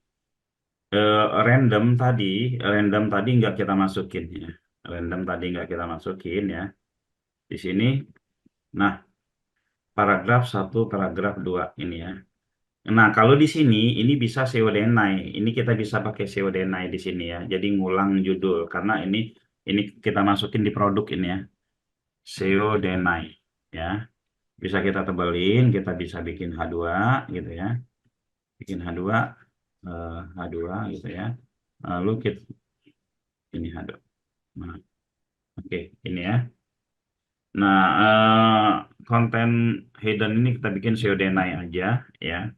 random tadi nggak kita masukin ya. Random tadi nggak kita masukin ya. Di sini. Nah, paragraf 1, paragraf 2 ini ya. Nah, kalau di sini ini bisa SEO Denai. Ini kita bisa pakai SEO Denai di sini ya. Jadi ngulang judul karena ini kita masukin di produk ini ya. SEO Denai ya. Bisa kita tebelin, kita bisa bikin H2 gitu ya. Bikin H2 H2 gitu ya. Lalu kita ini H2. Nah, oke, ini ya. Nah, konten hidden ini kita bikin SEO Denai aja ya.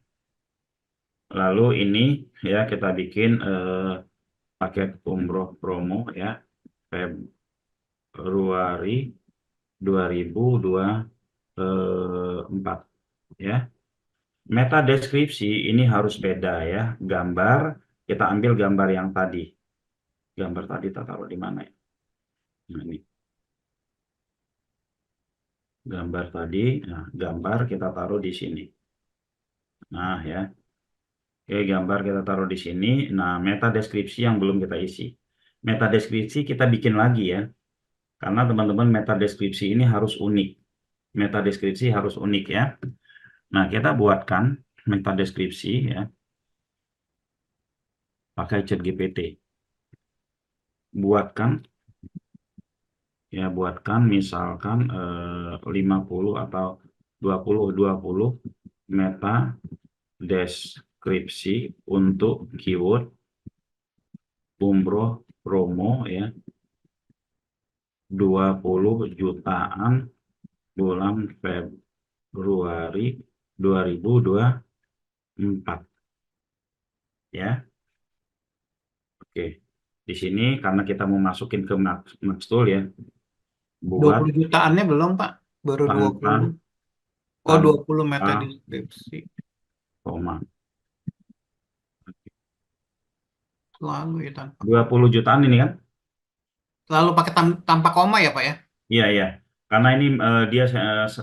Lalu ini ya kita bikin paket umroh promo ya, Februari 2024 ya. Meta deskripsi ini harus beda ya. Gambar, kita ambil gambar yang tadi. Gambar tadi kita taruh di mana ya? Nah, ini. Gambar tadi, nah gambar kita taruh di sini. Nah ya. Oke, gambar kita taruh di sini. Nah, meta deskripsi yang belum kita isi. Meta deskripsi kita bikin lagi ya. Karena teman-teman meta deskripsi ini harus unik. Meta deskripsi harus unik ya. Nah, kita buatkan meta deskripsi ya. Pakai ChatGPT. Buatkan misalkan 50 atau 20 meta deskripsi untuk keyword umroh promo ya. 20 jutaan bulan Februari 2024 ya. Oke. Di sini karena kita mau masukin ke Maxtool ya. Buat 20 jutaannya belum, Pak. Baru tanpa 20. Oh, 20 tanpa meta deskripsi. koma. Selalu ya tanpa. 20 jutaan ini kan? Selalu pakai tanpa koma ya, Pak ya? Iya, iya. Karena ini dia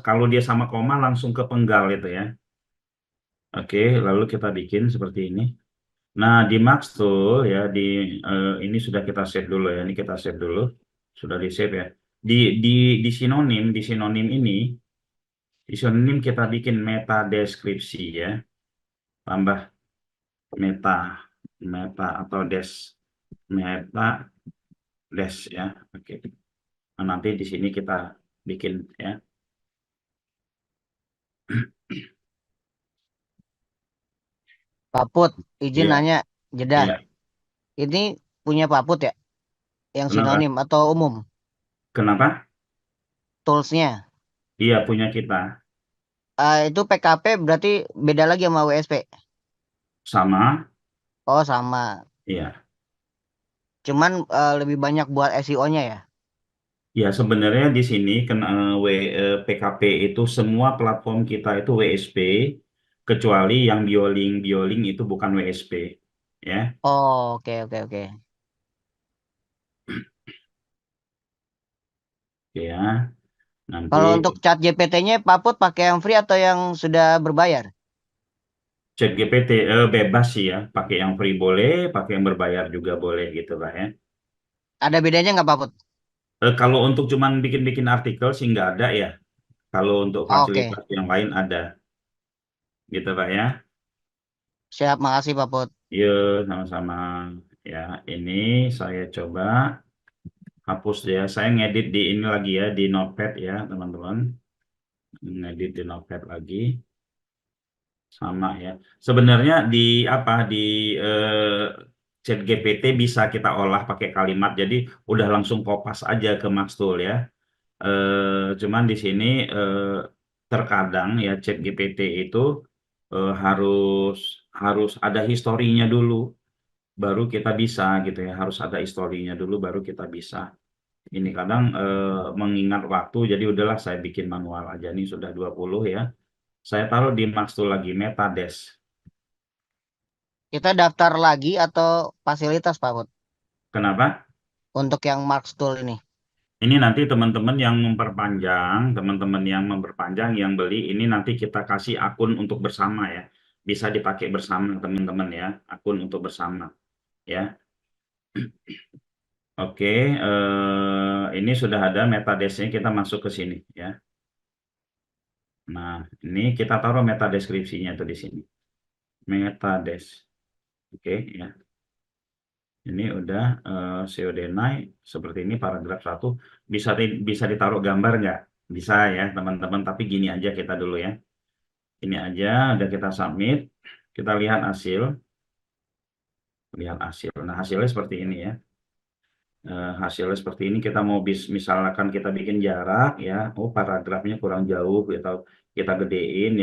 kalau dia sama koma langsung ke penggal itu ya. Oke, lalu kita bikin seperti ini. Nah, di Maxtool ya, ini sudah kita save dulu ya. Ini kita save dulu. Sudah di save ya. Di sinonim ini, di sinonim kita bikin meta deskripsi ya. Tambah meta atau meta ya. Oke. Nah, nanti di sini kita bikin ya. Pak Put, izin Iya, nanya, jeda. iya. Ini punya Pak Put ya? Yang Kenapa? sinonim atau umum? Kenapa? Toolsnya. Iya, punya kita. Itu PKP berarti beda lagi sama WSP? Sama. Oh sama. Iya. Cuman lebih banyak buat SEO-nya ya? Ya, sebenarnya di sini PKP itu semua platform kita itu WSP, kecuali yang Bioling itu bukan WSP. Ya, Oh oke oke oke. oke ya. Nanti Kalau untuk chat GPT-nya Pak Put pakai yang free atau yang sudah berbayar? ChatGPT bebas sih ya, pakai yang free boleh, pakai yang berbayar juga boleh gitu lah ya. Ada bedanya nggak Pak Put? Kalau untuk cuman bikin-bikin artikel sih nggak ada ya. Kalau untuk Oke, fasilitas yang lain ada, gitu Pak ya. siap, makasih Pak Put. Yuk, sama-sama. Ya, ini saya coba hapus ya. Saya ngedit di ini lagi ya, di Notepad ya, teman-teman. Ngedit di Notepad lagi. Sama ya. Sebenarnya di apa di Chat GPT bisa kita olah pakai kalimat. Jadi udah langsung kopas aja ke Max Tool ya. Cuman di sini terkadang ya Chat GPT itu harus harus ada historinya dulu baru kita bisa gitu ya. Harus ada historinya dulu baru kita bisa. Ini kadang mengingat waktu jadi udahlah saya bikin manual aja nih sudah 20 ya. Saya taruh di Max Tool lagi Metadesk. Kita daftar lagi atau fasilitas Pak Put Kenapa? untuk yang Marks Tool ini? Ini nanti teman-teman yang memperpanjang, yang beli, ini nanti kita kasih akun untuk bersama ya. Bisa dipakai bersama teman-teman ya, akun untuk bersama ya. Oke, ini sudah ada metadesknya, kita masuk ke sini ya. Nah, ini kita taruh meta deskripsinya tuh di sini. Metadesk. Oke ya. Ini udah SEO Denai seperti ini paragraf 1 bisa ditaruh gambar nggak? Bisa ya teman-teman, tapi gini aja kita dulu ya. Ini aja udah kita submit, kita lihat hasil, Nah, hasilnya seperti ini ya. Hasilnya seperti ini kita mau misalkan kita bikin jarak ya. Oh, paragrafnya kurang jauh atau kita gedein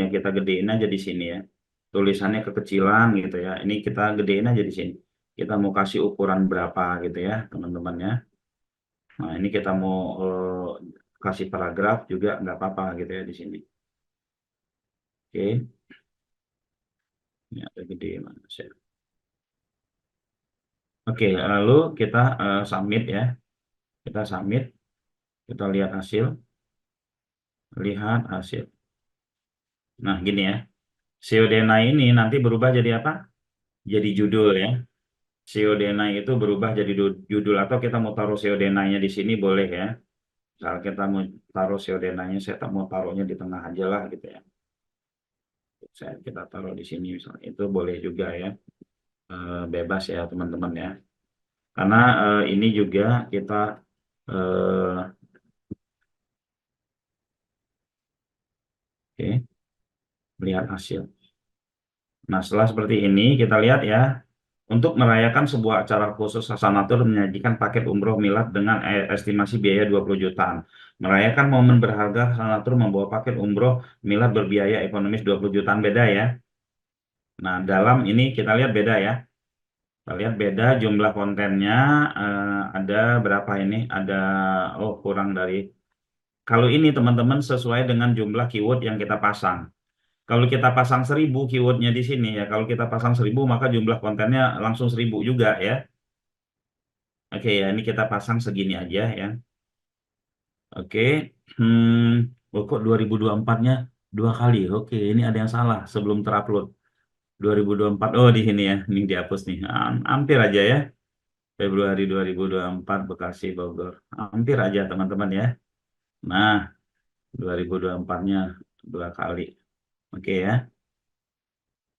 aja di sini ya. Tulisannya kekecilan gitu ya. Ini kita gedein aja di sini. Kita mau kasih ukuran berapa gitu ya, teman-teman ya. Nah, ini kita mau kasih paragraf juga nggak apa-apa gitu ya di sini. Oke, ini ada gede mana sih? Oke, lalu kita submit ya. Kita submit, kita lihat hasil, lihat hasil. Nah, gini ya. Siodena ini nanti berubah jadi apa? Jadi judul ya. Siodena itu berubah jadi judul atau kita mau taruh Siodenanya di sini boleh ya. Misal kita mau taruh Siodenanya, saya tak mau taruhnya di tengah aja lah gitu ya. Kita taruh di sini misalnya. Itu boleh juga ya. Bebas ya teman-teman ya. Karena ini juga kita eh, oke, melihat hasil. Nah, setelah seperti ini kita lihat ya, untuk merayakan sebuah acara khusus Hasanatur menyajikan paket umroh milad dengan estimasi biaya 20 jutaan. Merayakan momen berharga Hasanatur membawa paket umroh milad berbiaya ekonomis 20 jutaan beda ya. Nah, dalam ini kita lihat beda ya. Kita lihat beda jumlah kontennya ada berapa ini? Ada kurang dari kalau ini teman-teman sesuai dengan jumlah keyword yang kita pasang. Kalau kita pasang 1000 keywordnya di sini ya, kalau kita pasang 1000 maka jumlah kontennya langsung 1000 juga ya. Oke ya, ini kita pasang segini aja ya. Oke, oh, kok 2024-nya 2 kali? Oke, ini ada yang salah sebelum terupload. 2024, oh di sini ya, ini dihapus nih. Hampir aja ya, Februari 2024 Bekasi Bogor. Hampir aja teman-teman ya. Nah, 2024-nya 2 kali. Oke ya.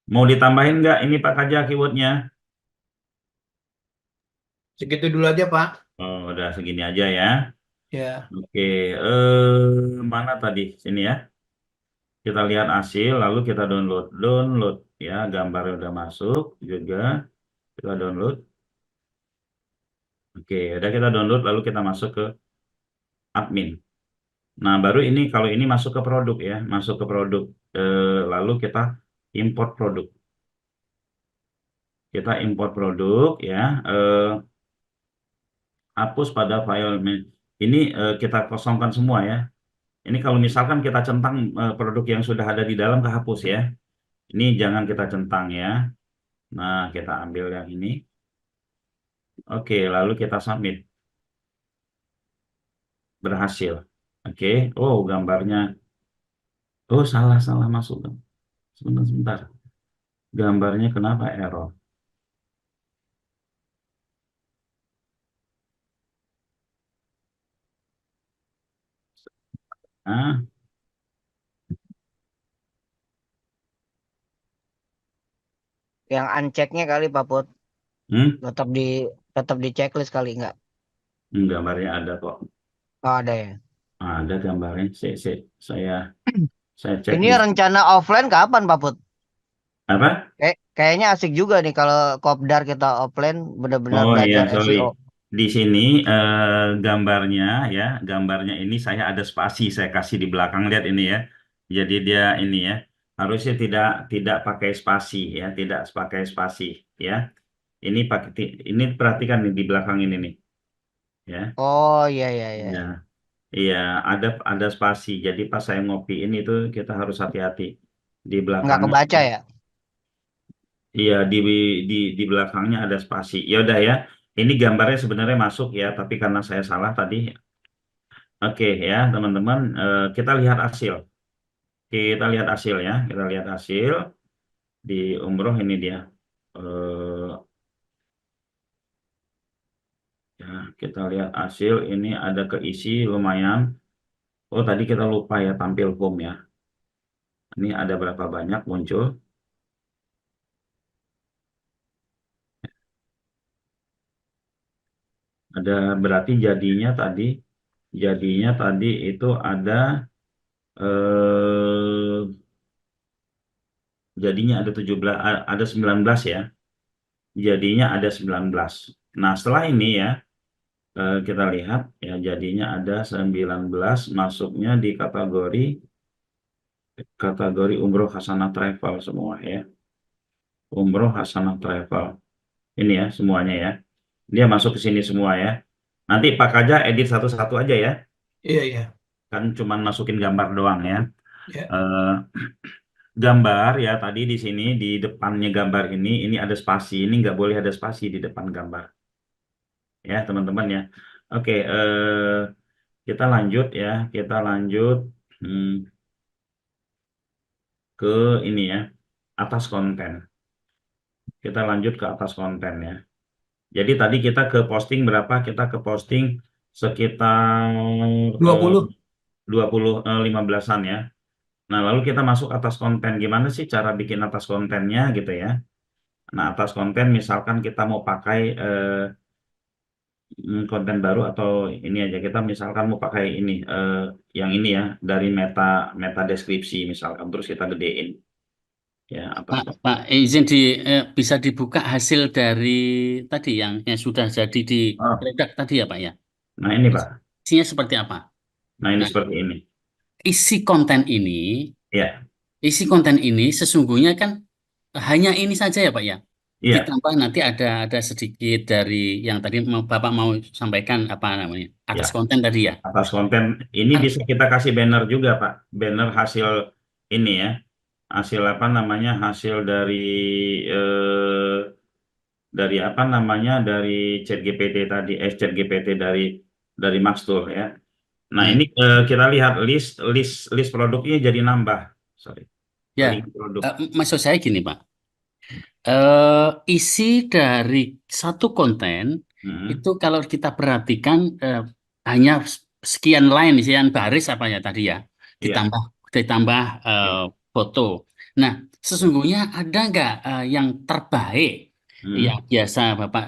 Mau ditambahin nggak ini Pak Kaja keywordnya? Segitu dulu aja, Pak. Oh, udah segini aja ya. Ya. Oke, mana tadi? Sini ya. Kita lihat hasil, lalu kita download. Download ya, gambarnya udah masuk juga. Kita download. Oke, udah kita download, lalu kita masuk ke admin. Nah, baru ini kalau ini masuk ke produk ya, masuk ke produk. Lalu kita import produk. Kita import produk ya. Hapus pada file. Ini kita kosongkan semua ya. Ini kalau misalkan kita centang produk yang sudah ada di dalam kehapus ya. Ini jangan kita centang ya. Nah, kita ambil yang ini. Oke, lalu kita submit. Berhasil. Oke. Oh, gambarnya. Oh, salah masuk. Sebentar. Gambarnya kenapa error? Ah, Yang unchecknya kali Pak Put. hmm? Tetap di checklist kali nggak? Gambarnya ada kok. Oh, ada ya. Ada gambarnya. Saya cek Ini di rencana offline kapan Pak Put? apa? Kayaknya asik juga nih kalau kopdar kita offline benar-benar Oh iya, belajar sorry. SEO. Di sini gambarnya ya, gambarnya ini saya ada spasi, saya kasih di belakang, lihat ini ya. Jadi dia ini ya, harusnya tidak pakai spasi ya, tidak pakai spasi ya. Ini perhatikan nih di belakang ini nih ya. Oh iya iya iya. Ya, iya ada spasi. Jadi pas saya ngopiin itu kita harus hati-hati di Nggak belakangnya. kebaca ya? Iya di belakangnya ada spasi. Ya udah ya. Ini gambarnya sebenarnya masuk ya, tapi karena saya salah tadi. Oke ya teman-teman, kita lihat hasil. Kita lihat hasil ya. Kita lihat hasil di umroh ini dia. Eh, ya kita lihat hasil ini ada keisi lumayan. Oh tadi kita lupa ya tampil home ya. Ini ada berapa banyak muncul? Ada berarti jadinya tadi itu ada eh jadinya ada 17 ada 19 ya. Jadinya ada 19. Nah, setelah ini ya kita lihat ya jadinya ada 19 masuknya di kategori umroh hasanah travel semua ya. Umroh hasanah travel. Ini ya semuanya ya. Dia masuk ke sini semua ya. Nanti Pak Kaja edit satu-satu aja ya. Iya, iya. Kan cuman masukin gambar doang ya. Ya. Eh, gambar ya tadi di sini di depannya gambar ini ada spasi. Ini nggak boleh ada spasi di depan gambar. Ya teman-teman ya. Oke, kita lanjut ya. Kita lanjut hmm, ke ini ya. Atas konten. Kita lanjut ke atas konten ya. Jadi tadi kita ke posting berapa? Kita ke posting sekitar 20. 15-an ya. Nah, lalu kita masuk atas konten. Gimana sih cara bikin atas kontennya gitu ya? Nah, atas konten misalkan kita mau pakai konten baru atau ini aja kita misalkan mau pakai ini yang ini ya dari meta deskripsi misalkan terus kita gedein ya atas konten. Pak, izin bisa dibuka hasil dari tadi yang sudah jadi di Oh, produk tadi ya Pak ya. nah ini Pak. Isinya seperti apa? Nah, ini Nah, seperti ini. isi konten ini, Ya, isi konten ini sesungguhnya kan hanya ini saja ya Pak ya. iya, Ditambah nanti ada sedikit dari yang tadi Bapak mau sampaikan apa namanya atas ya. konten tadi ya. Atas konten ini Ah, bisa kita kasih banner juga Pak. Banner hasil ini ya. Hasil apa namanya? Hasil dari apa namanya? Dari ChatGPT tadi, ChatGPT dari Maxtool ya. Nah, ya, ini kita lihat list list list produknya jadi nambah. Sorry. ya. Link produk. Maksud saya gini Pak. Isi dari satu konten Hmm, itu kalau kita perhatikan hanya sekian line, sekian baris apa ya tadi ya, iya. ditambah ditambah Iya. foto. Nah, sesungguhnya ada nggak yang terbaik yang Hmm, biasa Bapak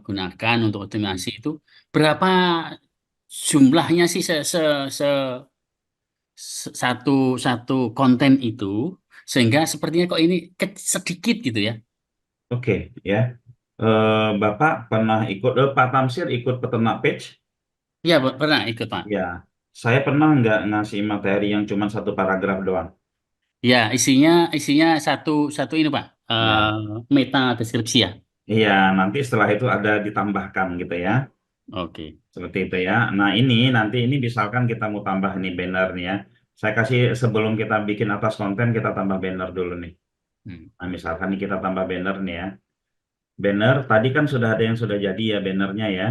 gunakan untuk hmm. optimasi itu? Berapa jumlahnya sih se, se, se satu satu konten itu sehingga sepertinya kok ini sedikit gitu ya. Oke, ya. Bapak pernah ikut, Pak Tamsir ikut peternak page? Iya, pernah ikut, Pak. Ya, saya pernah nggak ngasih materi yang cuma satu paragraf doang. Ya, isinya satu satu ini, Pak. Ya, Meta deskripsi ya. iya. Nanti setelah itu ada ditambahkan gitu ya, Oke. seperti itu ya. Nah ini nanti ini misalkan kita mau tambah nih banner nih ya. Saya kasih sebelum kita bikin atas konten kita tambah banner dulu nih. Hmm. Nah misalkan nih kita tambah banner nih ya. Banner tadi kan sudah ada yang sudah jadi ya bannernya ya.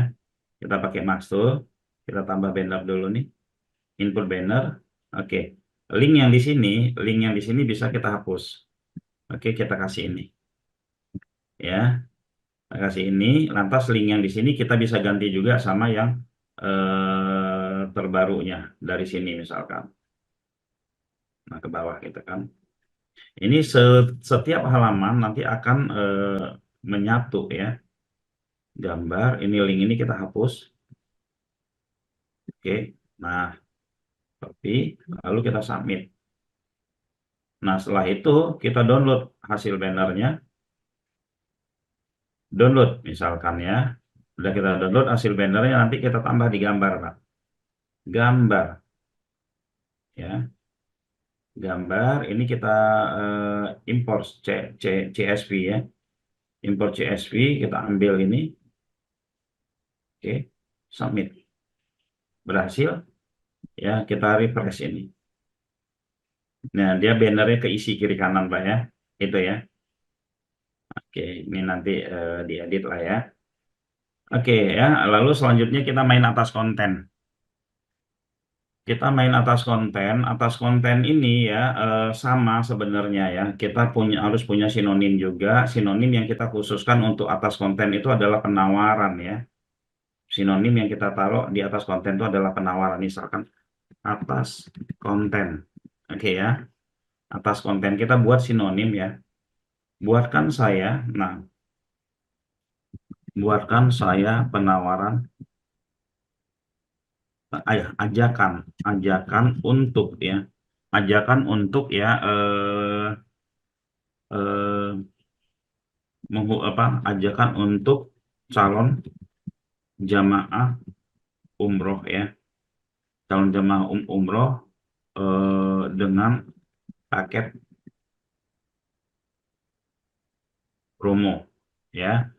Kita pakai Max Tool, kita tambah banner dulu nih. Input banner. Oke. Link yang di sini bisa kita hapus. Oke, kita kasih ini. Ya, kita kasih ini. Lantas link yang di sini kita bisa ganti juga sama yang terbarunya dari sini misalkan. Nah, ke bawah gitu kan. Ini setiap halaman nanti akan menyatu ya. Gambar, ini link ini kita hapus. Oke. Nah, copy, lalu kita submit. Nah, setelah itu kita download hasil bannernya. Download misalkan ya. Sudah kita download hasil bannernya, nanti kita tambah di gambar, Pak. Gambar. Ya, gambar. Ini kita import CSV ya. Import CSV, kita ambil ini. Oke, submit. Berhasil. Ya, kita refresh ini. Nah, dia bannernya keisi kiri kanan, Pak ya. Itu ya. Oke, ini nanti diedit lah ya. Oke ya, lalu selanjutnya kita main atas konten. Kita main atas konten ini ya sama sebenarnya ya. Kita harus punya sinonim juga. Sinonim yang kita khususkan untuk atas konten itu adalah penawaran ya. Sinonim yang kita taruh di atas konten itu adalah penawaran. Misalkan atas konten. Oke ya. Atas konten kita buat sinonim ya. Buatkan saya, nah, buatkan saya penawaran ajakan untuk ya. Ajakan untuk ya eh, ajakan untuk calon jamaah umroh ya, calon jamaah umroh dengan paket promo ya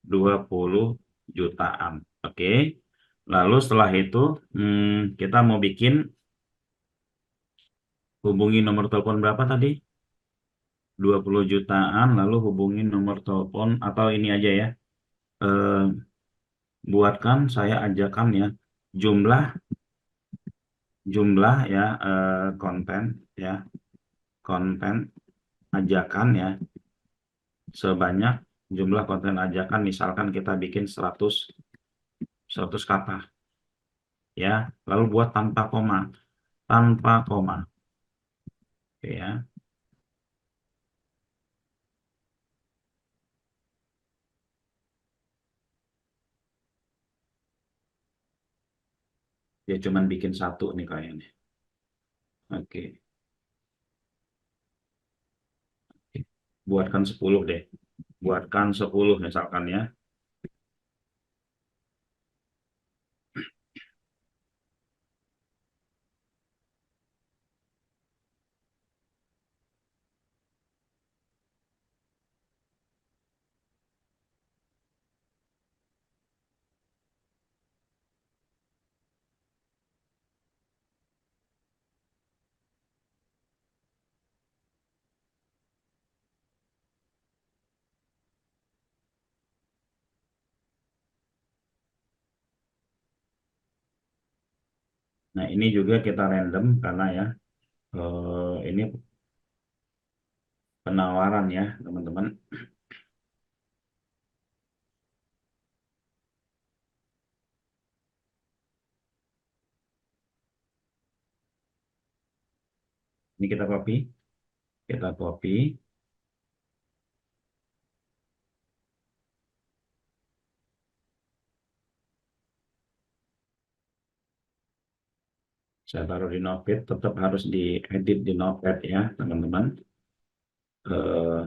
20 jutaan. Oke. Lalu setelah itu kita mau bikin, hubungi nomor telepon berapa tadi? 20 jutaan, lalu hubungi nomor telepon atau ini aja ya. Eh, buatkan saya ajakan ya, jumlah jumlah ya konten ya, konten ajakan ya, sebanyak jumlah konten ajakan, misalkan kita bikin 100 kata ya, lalu buat tanpa koma, oke ya. Dia cuman bikin satu nih kayaknya. Oke. Buatkan 10 deh, buatkan 10 misalkan ya. Nah ini juga kita random karena ya ini penawaran ya teman-teman. Ini kita copy. Saya taruh di Notepad, tetap harus diedit di Notepad ya, teman-teman. Eh,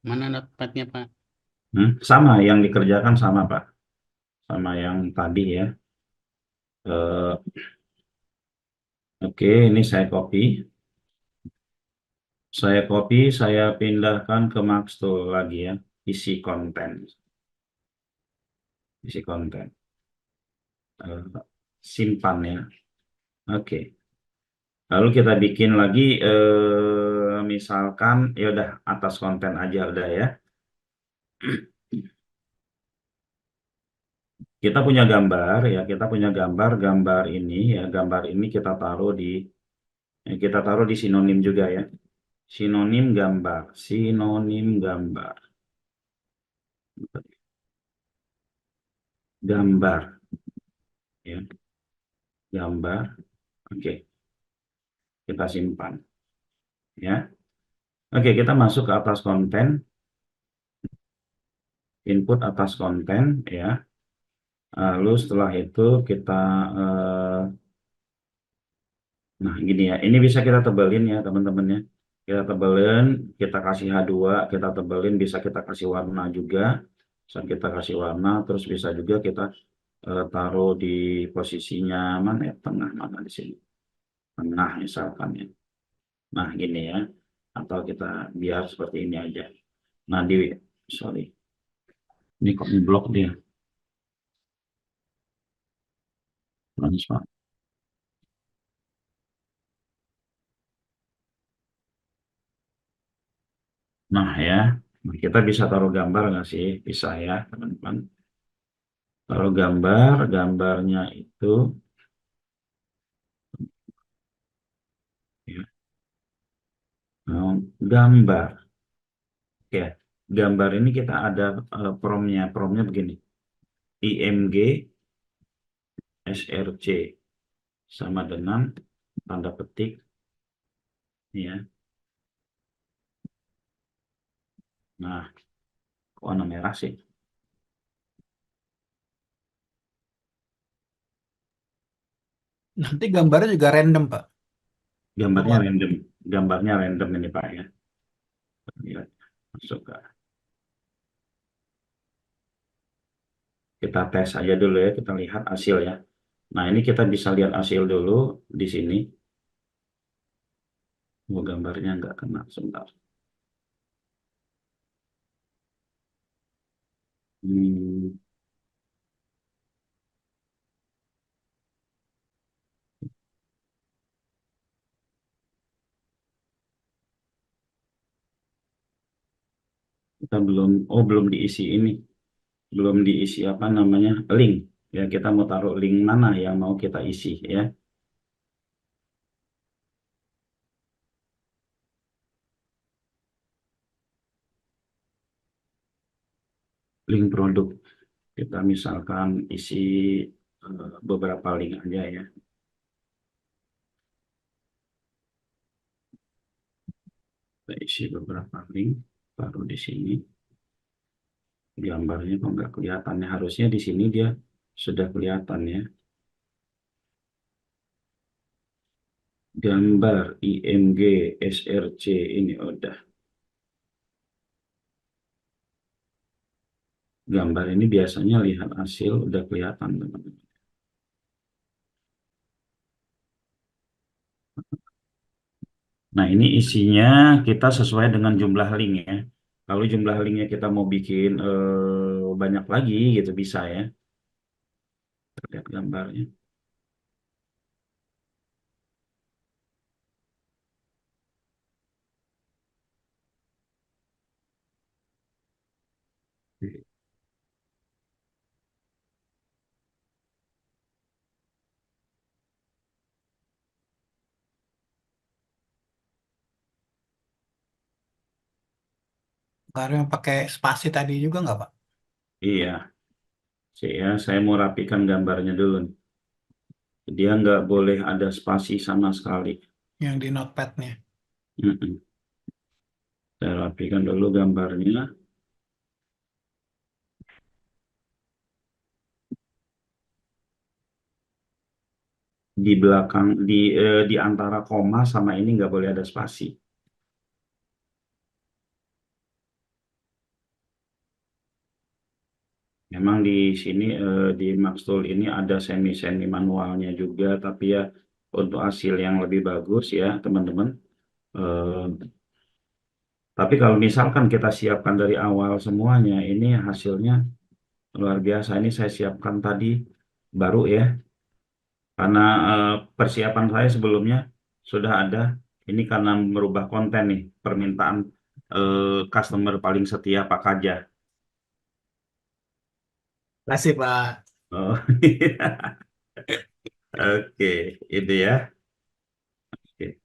Mana notepadnya, Pak? sama yang dikerjakan sama Pak, sama yang tadi ya. Eh, oke, ini saya copy. Saya pindahkan ke Maxtool lagi ya, isi konten. Isi konten. Eh, simpan ya. Oke. Lalu kita bikin lagi, misalkan, ya udah atas konten aja udah ya. Kita punya gambar ya, gambar ini ya, gambar ini kita taruh di sinonim juga ya. Sinonim gambar, gambar ya, gambar. Oke, kita simpan ya. Oke, kita masuk ke atas konten, input atas konten ya. Lalu setelah itu kita nah gini ya, ini bisa kita tebelin ya teman-teman ya. Kita tebelin, kita kasih H2, kita tebelin, bisa kita kasih warna juga. Bisa kita kasih warna, terus bisa juga kita taruh di posisinya mana ya, tengah mana di sini. Tengah misalkan ya. Nah gini ya, atau kita biar seperti ini aja. Nah sorry, ini kok blok dia. Transfer. Nah ya, kita bisa taruh gambar nggak sih? Bisa ya teman-teman. Taruh gambarnya itu ya, gambar. Ya, gambar ini kita ada promnya begini. IMG SRC sama dengan tanda petik ya. Nah, kok warna merah sih? Nanti gambarnya juga random, Pak. Gambarnya Buat random. Gambarnya random ini Pak ya. Lihat, masuk ke. Kita tes aja dulu ya, kita lihat hasil ya. Nah, ini kita bisa lihat hasil dulu di sini. Gambarnya nggak kena, sebentar. Kita belum diisi ini. Belum diisi apa namanya, link. Ya, kita mau taruh link mana yang mau kita isi ya. Link produk. Kita misalkan isi beberapa link aja ya. Kita isi beberapa link, taruh di sini. Gambarnya kok nggak kelihatan ya. Harusnya di sini dia sudah kelihatan ya. Gambar IMG SRC ini udah. Gambar ini biasanya lihat hasil udah kelihatan teman-teman. Nah, ini isinya kita sesuai dengan jumlah link ya. Kalau jumlah linknya kita mau bikin banyak lagi gitu bisa ya. Lihat gambarnya. gambar yang pakai spasi tadi juga nggak, Pak? Iya, sih ya. Saya mau rapikan gambarnya dulu. Dia nggak boleh ada spasi sama sekali. Yang di notepad-nya. Mm-mm. Saya rapikan dulu gambarnya. Di belakang, di antara koma sama ini nggak boleh ada spasi. Memang di sini di Maxtool ini ada semi manualnya juga, tapi ya untuk hasil yang lebih bagus ya teman-teman. Eh, tapi kalau misalkan kita siapkan dari awal semuanya, ini hasilnya luar biasa. Ini saya siapkan tadi baru ya, karena persiapan saya sebelumnya sudah ada. Ini karena merubah konten nih, permintaan customer paling setia Pak Kaja. Kasih Pak. Oh, oke, itu ya. Oke,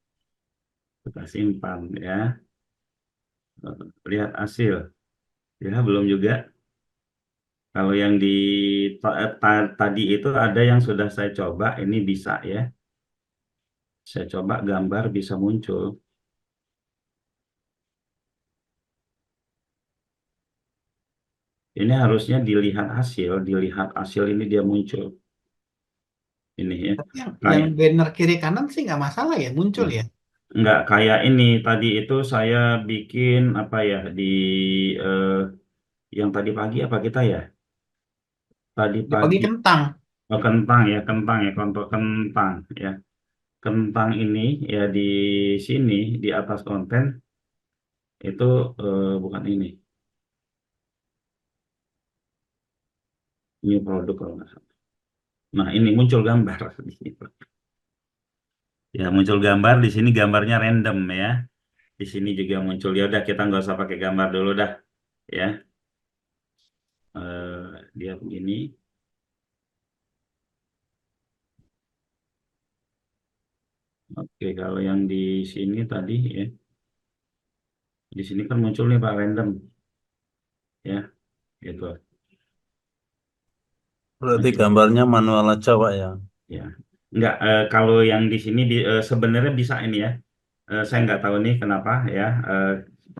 kita simpan ya. Lihat hasil. Ya, belum juga. Kalau yang di tadi itu ada yang sudah saya coba, ini bisa ya. Saya coba gambar bisa muncul. Ini harusnya dilihat hasil ini dia muncul. Ini ya. Tapi yang Kayak banner kiri kanan sih nggak masalah ya, muncul ya. enggak kayak ini tadi itu saya bikin apa ya di eh, yang tadi pagi apa kita ya? Tadi Di pagi pagi kentang. kentang ya, contoh kentang ya. Kentang ini ya di sini di atas konten itu bukan ini. New product kalau nggak salah. Nah, ini muncul gambar. Ya, muncul gambar di sini gambarnya random ya. Di sini juga muncul. Ya udah kita nggak usah pakai gambar dulu dah ya. Dia begini. Oke, kalau yang di sini tadi ya. Di sini kan muncul nih Pak random ya. Gitu. Berarti gambarnya manual aja, Pak ya. Ya. Enggak, kalau yang di sini sebenarnya bisa ini ya. Saya nggak tahu nih kenapa ya.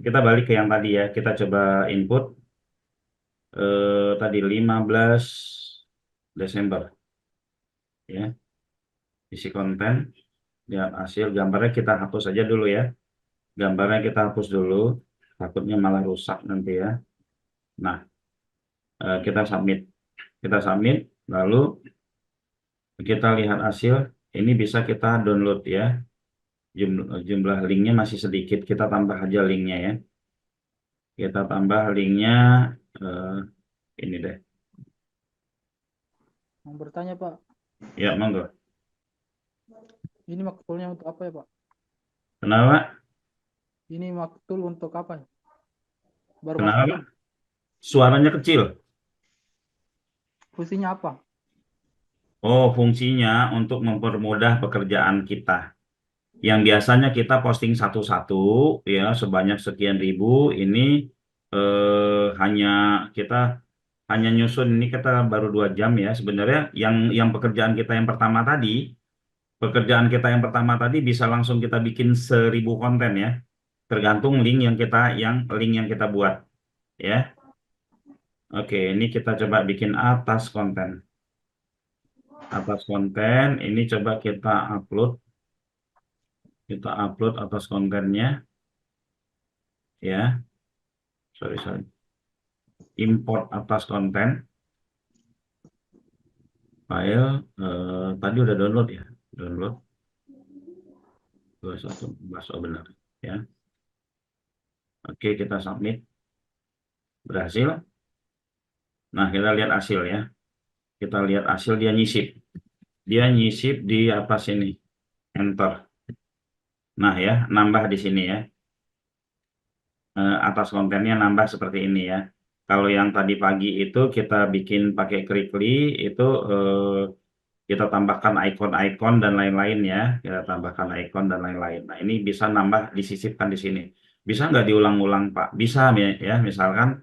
Kita balik ke yang tadi ya. Kita coba input tadi 15 Desember ya. Isi konten, lihat hasil gambarnya kita hapus aja dulu ya. Gambarnya kita hapus dulu. Takutnya malah rusak nanti ya. Nah, kita submit. Kita submit, lalu kita lihat hasil. Ini bisa kita download ya. Jumlah linknya masih sedikit, kita tambah aja linknya ya. Kita tambah linknya ini deh. Mau bertanya Pak, Ya, monggo. ini maktulnya untuk apa ya Pak? Kenapa? Ini maktul untuk apa ya? Baru Kenapa? maktul, Suaranya kecil. fungsinya apa? Oh, fungsinya untuk mempermudah pekerjaan kita. Yang biasanya kita posting satu-satu ya sebanyak sekian ribu, ini hanya kita hanya nyusun ini kita baru 2 jam ya sebenarnya. Yang pekerjaan kita yang pertama tadi bisa langsung kita bikin 1.000 konten ya, tergantung link yang kita buat ya. Oke, ini kita coba bikin atas konten. Atas konten ini coba kita upload. Kita upload atas kontennya ya. Sorry. Import atas konten. File tadi udah download ya. Download 21 oh benar ya. Oke, kita submit. Berhasil. Nah, kita lihat hasil ya. Kita lihat hasil dia nyisip. Dia nyisip di atas ini. Enter. Nah ya, nambah di sini ya. Atas kontennya nambah seperti ini ya. Kalau yang tadi pagi itu kita bikin pakai Quickly itu kita tambahkan icon-icon dan lain-lain ya. Kita tambahkan icon dan lain-lain. Nah, ini bisa nambah disisipkan di sini. Bisa nggak diulang-ulang Pak? Bisa ya. Misalkan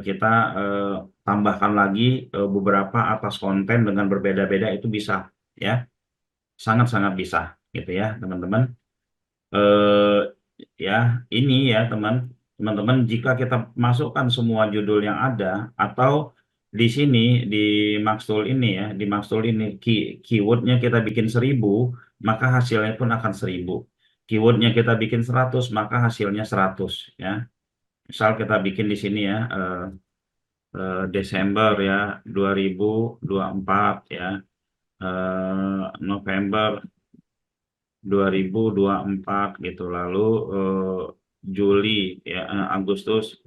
kita tambahkan lagi beberapa atas konten dengan berbeda-beda itu bisa ya. Sangat-sangat bisa gitu ya teman-teman. ya ini ya teman-teman, jika kita masukkan semua judul yang ada atau di sini di Maxtool ini ya, di Maxtool ini keywordnya kita bikin 1000, maka hasilnya pun akan 1000. Keywordnya kita bikin 100, maka hasilnya 100 ya. Misal kita bikin di sini ya, Desember ya 2024 ya, November 2024 gitu, lalu Juli ya, Agustus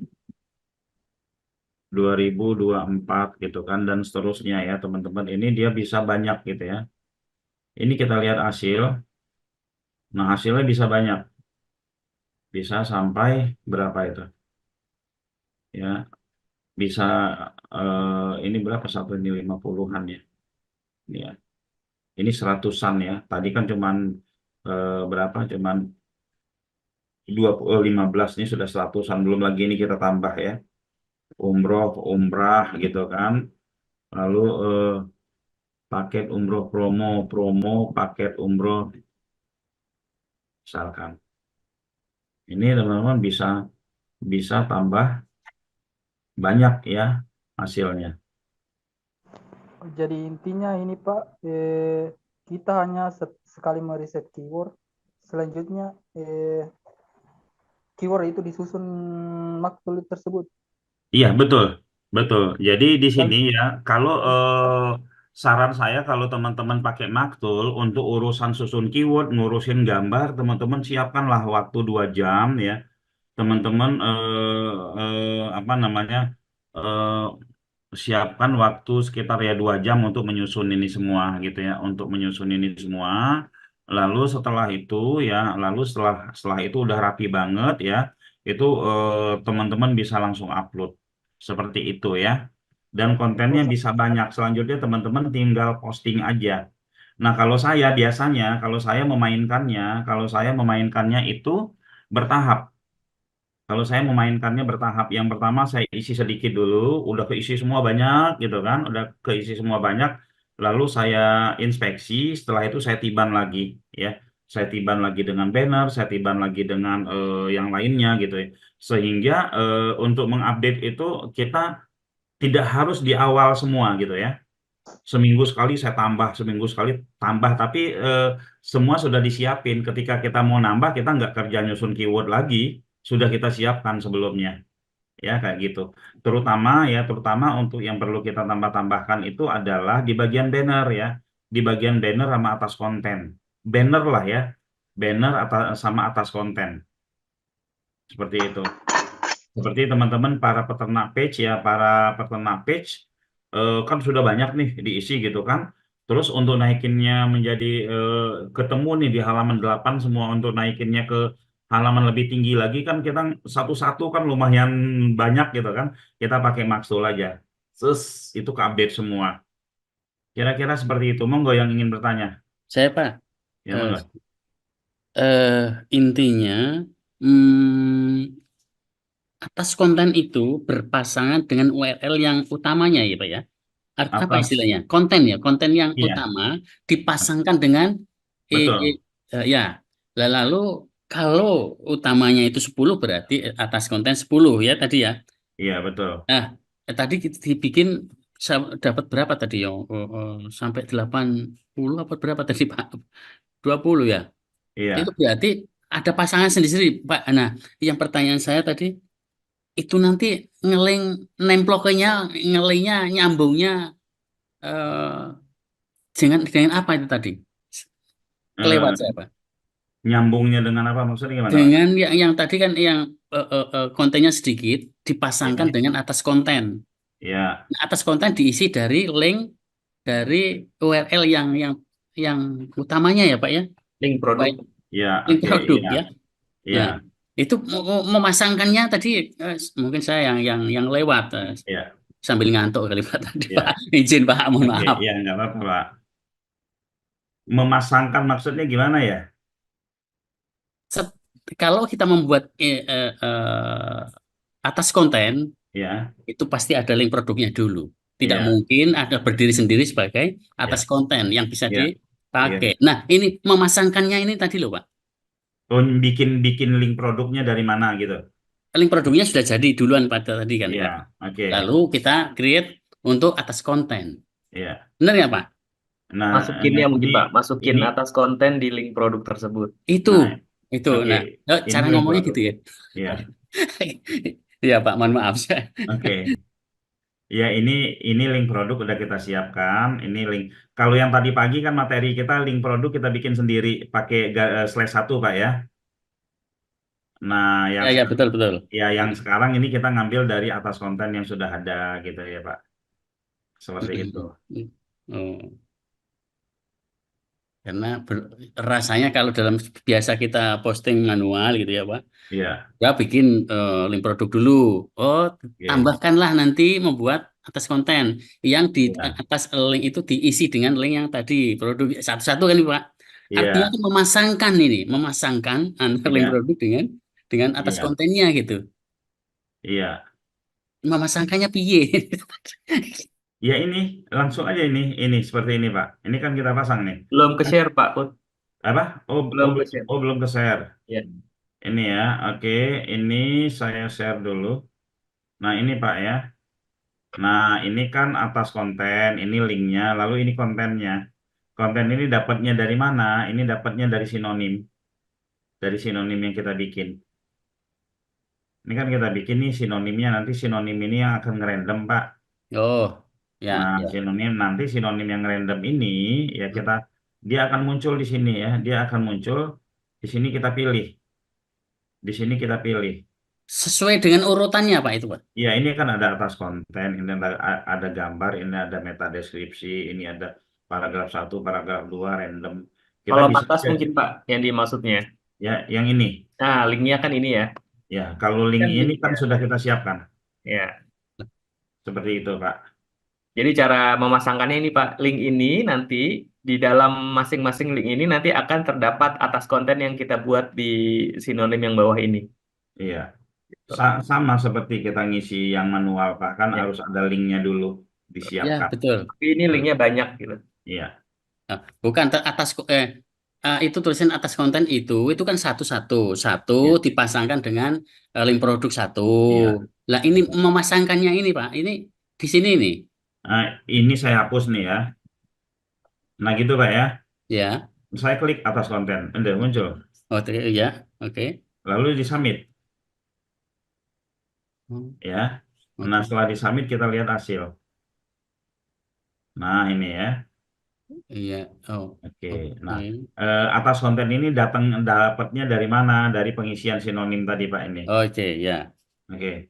2024 gitu kan, dan seterusnya ya teman-teman. Ini dia bisa banyak gitu ya. Ini kita lihat hasil. Nah, hasilnya bisa banyak. Bisa sampai berapa itu? Ya, bisa ini berapa, satu ini 50-an ya. Ini ya. Ini 100-an ya. Tadi kan cuman berapa? Cuman 15, ini sudah 100-an, belum lagi ini kita tambah ya. Umrah gitu kan. Lalu paket umroh promo paket umroh misalkan. Ini teman-teman bisa tambah banyak ya hasilnya. Jadi intinya ini Pak, kita hanya sekali meriset keyword, selanjutnya keyword itu disusun Maxtool tersebut. Iya, betul. Betul. Jadi di sini ya, kalau saran saya kalau teman-teman pakai Maxtool untuk urusan susun keyword, ngurusin gambar, teman-teman siapkanlah waktu 2 jam ya. Teman-teman apa namanya? eh, siapkan waktu sekitar ya 2 jam untuk menyusun ini semua gitu ya, untuk menyusun ini semua. Lalu setelah itu ya, setelah itu udah rapi banget ya, itu teman-teman bisa langsung upload seperti itu ya. Dan kontennya bisa banyak. Selanjutnya teman-teman tinggal posting aja. Nah, kalau saya memainkannya itu bertahap. Kalau saya memainkannya bertahap, yang pertama saya isi sedikit dulu, udah keisi semua banyak gitu kan, udah keisi semua banyak, lalu saya inspeksi, setelah itu saya tiban lagi, ya, saya tiban lagi dengan banner, saya tiban lagi dengan yang lainnya gitu ya, sehingga untuk mengupdate itu kita tidak harus di awal semua gitu ya, seminggu sekali saya tambah, seminggu sekali tambah, tapi semua sudah disiapin. Ketika kita mau nambah, kita nggak kerja nyusun keyword lagi, sudah kita siapkan sebelumnya, ya kayak gitu. Terutama untuk yang perlu kita tambahkan itu adalah di bagian banner ya, di bagian banner sama atas konten, banner lah ya, banner sama atas konten, seperti itu. Seperti teman-teman para peternak page kan sudah banyak nih diisi gitu kan. Terus untuk naikinnya menjadi ketemu nih di halaman 8 semua, untuk naikinnya ke halaman lebih tinggi lagi kan kita satu-satu kan lumayan banyak gitu kan. Kita pakai Maxtool aja. Terus itu ke-update semua. Kira-kira seperti itu. Monggo yang ingin bertanya. Saya Pak, Ya, eh, monggo. intinya hmm, atas konten itu berpasangan dengan URL yang utamanya ya Pak ya. Apa Atas, istilahnya? Konten ya, konten yang iya, utama dipasangkan dengan betul. ya. Lalu kalau utamanya itu 10 berarti atas konten 10 ya tadi ya. Iya, betul. Nah, tadi kita dibikin dapat berapa tadi ya? Sampai 80 apa berapa tadi Pak? 20 ya. Itu Iya. berarti ada pasangan sendiri Pak. Nah, yang pertanyaan saya tadi itu nanti ngeling nemploknya, ngelingnya, nyambungnya eh, dengan apa itu tadi? Kelewat Eh, saya Pak. nyambungnya dengan apa, maksudnya gimana, Pak? Dengan yang tadi kan yang kontennya sedikit dipasangkan Ya. dengan atas konten. Ya. Nah, atas konten diisi dari link dari URL yang utamanya ya Pak ya. Link produk. Baik, Ya, link oke, produk iya, ya. iya, Nah, itu memasangkannya tadi mungkin saya yang lewat iya, sambil ngantuk kali Pak tadi Pak. iya, Izin Pak, mohon oke, maaf. iya, nggak apa-apa, Pak. Memasangkan maksudnya gimana ya? Set- Kalau kita membuat atas konten Ya, itu pasti ada link produknya dulu. Tidak iya, mungkin ada berdiri sendiri sebagai atas iya, konten yang bisa iya, iya, dipakai. Nah, ini memasangkannya ini tadi loh Pak. Oh, bikin link produknya dari mana gitu. Link produknya sudah jadi duluan pada tadi kan Iya, Pak. oke. Lalu kita create untuk atas konten. Iya. Benar ya Pak? Nah, Masukinnya mungkin ini Pak, masukin ini atas konten di link produk tersebut. Itu, nah, itu. oke. Nah, Ini cara link ngomongnya produk. gitu ya. Iya. Iya Pak, mohon maaf. Oke. Ya, ini link produk udah kita siapkan. Ini link. Kalau yang tadi pagi kan materi kita link produk kita bikin sendiri pakai slash 1 Pak ya. Nah, Ya, ya, betul, betul. yang sekarang ini kita ngambil dari atas konten yang sudah ada gitu ya Pak. Seperti itu. Oh. Karena rasanya kalau dalam biasa kita posting manual gitu ya Pak, Iya. ya bikin link produk dulu. Oh, Oke. tambahkanlah nanti membuat atas konten yang di Iya. atas link itu diisi dengan link yang tadi produk satu-satu kan Pak. Artinya Iya. itu memasangkan antara link Iya. produk dengan atas Iya. kontennya gitu. Iya. Memasangkannya piye? Ya ini langsung aja ini seperti ini Pak. Ini kan kita pasang nih. Belum ke share Pak Put. Apa? Belum ke share. Belum ke share. Ya. Ini ya. Oke, ini saya share dulu. Nah, ini Pak ya. Nah, ini kan atas konten, ini linknya, lalu ini kontennya. Konten ini dapatnya dari mana? Ini dapatnya dari sinonim. Dari sinonim yang kita bikin. Ini kan kita bikin nih sinonimnya, nanti sinonim ini yang akan ngerandom Pak. Oh, ya, Nah, ya. nanti sinonim yang random ini ya dia akan muncul di sini ya. Dia akan muncul di sini kita pilih. Di sini kita pilih. Sesuai dengan urutannya Pak itu Pak. Ya, ini kan ada atas konten, ini ada gambar, ini ada meta deskripsi, ini ada paragraf 1, paragraf 2 random. Kita Kalau bisa atas mungkin Pak yang dimaksudnya. ya yang ini. Nah, linknya kan ini ya. Ya, kalau link Kan ini link kan ya. sudah kita siapkan. Ya. Seperti itu, Pak. Jadi cara memasangkannya ini Pak, link ini nanti di dalam masing-masing link ini nanti akan terdapat atas konten yang kita buat di sinonim yang bawah ini. Iya. Sama seperti kita ngisi yang manual, Pak. Kan Ya. harus ada linknya dulu Ya, disiapkan. betul. Tapi ini linknya banyak gitu. Iya. Nah, bukan itu tulisan atas konten itu kan satu Iya. dipasangkan dengan link produk satu. Iya. Lah ini memasangkannya ini Pak, ini di sini nih. Nah, ini saya hapus nih ya. Nah, gitu, Pak ya. Ya. Saya klik atas konten, udah muncul. Oh, ya, oke. Lalu di submit ya. Nah, Oke. setelah di submit kita lihat hasil. Nah, ini ya. Iya. Oh, Oke. oke. Nah, atas konten ini dapatnya dari mana? Dari pengisian sinonim tadi, Pak ini. Oke, ya. Oke.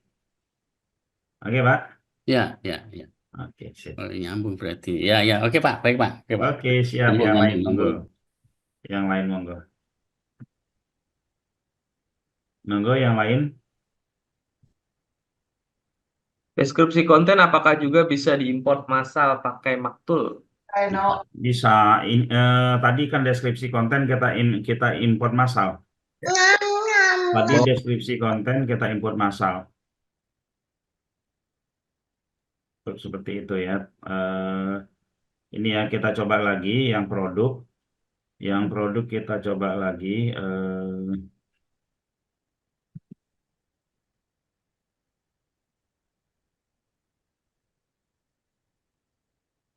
Oke, Pak. Ya, ya, ya. Oke, sip. Oh, nyambung berarti. Ya, ya. Oke, Pak. Baik, Pak. Oke, Pak. Oke, siap. Nyambung, Yang lain nyambung, monggo. nyambung. Yang lain monggo. Monggo yang lain. Deskripsi konten apakah juga bisa diimport massal pakai Maktul? Bisa. Tadi kan deskripsi konten kita import massal. Tadi deskripsi konten kita import massal. Seperti itu ya. Ini ya kita coba lagi yang produk. Yang produk kita coba lagi.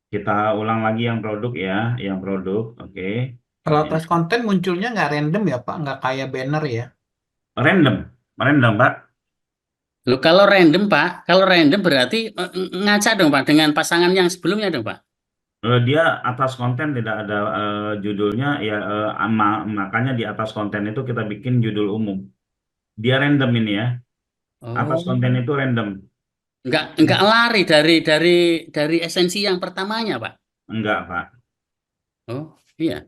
Kita ulang lagi yang produk ya. Yang produk. Oke. Kalau Ya. atas konten munculnya nggak random ya Pak, nggak kayak banner ya. Random. Random, Pak. Loh, kalau random berarti ngaca dong Pak dengan pasangan yang sebelumnya dong Pak. Dia atas konten tidak ada judulnya ya, makanya di atas konten itu kita bikin judul umum. Dia random ini ya. Atas konten itu random. Enggak lari dari esensi yang pertamanya Pak. Enggak, Pak. Oh, iya.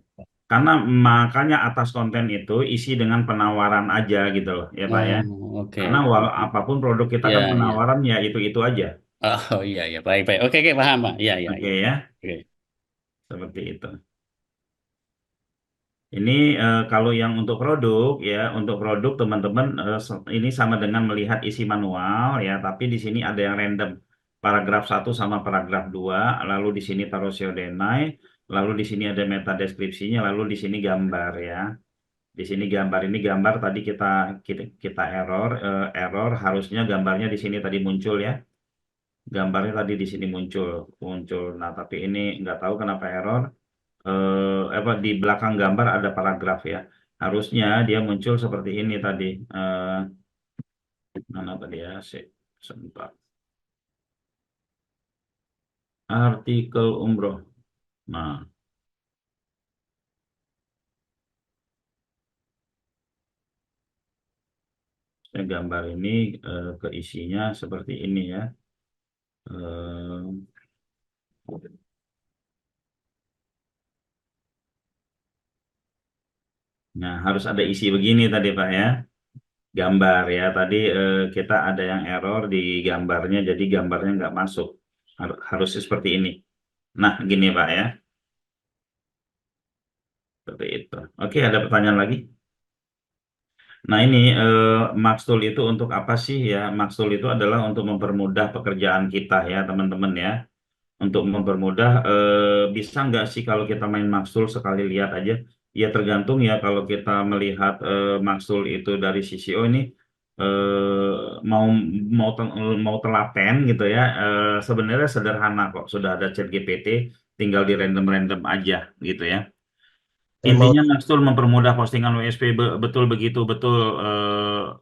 Karena makanya atas konten itu isi dengan penawaran aja gitu loh, ya Pak ya. Oke. Karena apapun produk kita kan Iya, iya. penawaran ya itu aja. Oh, iya, iya. Baik, baik. Oke, paham Pak. Iya, iya. Oke ya. Oke. Seperti itu. Ini kalau yang untuk produk ya, untuk produk teman-teman ini sama dengan melihat isi manual ya, tapi di sini ada yang random. Paragraf 1 sama paragraf 2, lalu di sini taruh Denai, lalu di sini ada meta deskripsinya, lalu di sini gambar ya. Di sini gambar, ini gambar tadi kita error harusnya gambarnya di sini tadi muncul ya. Gambarnya tadi di sini muncul. Nah, tapi ini nggak tahu kenapa error. Apa di belakang gambar ada paragraf ya. Harusnya dia muncul seperti ini tadi. Mana tadi ya? Sebentar. Artikel umroh. Nah, saya gambar ini keisinya seperti ini ya. Eh, Nah, harus ada isi begini tadi Pak ya. Gambar ya. Tadi kita ada yang error di gambarnya, jadi gambarnya nggak masuk. Harusnya seperti ini. Nah, gini Pak ya. Seperti itu. Oke, ada pertanyaan lagi? Nah, ini Max Tool itu untuk apa sih ya? Max Tool itu adalah untuk mempermudah pekerjaan kita ya, teman-teman ya. Untuk mempermudah, bisa nggak sih kalau kita main Max Tool sekali lihat aja? Ya tergantung ya kalau kita melihat Max Tool itu dari sisi oh ini mau mau telaten gitu ya. Sebenarnya sederhana kok. Sudah ada ChatGPT, tinggal di random-random aja gitu ya. Emang Intinya Maxtool mempermudah postingan WSP betul begitu betul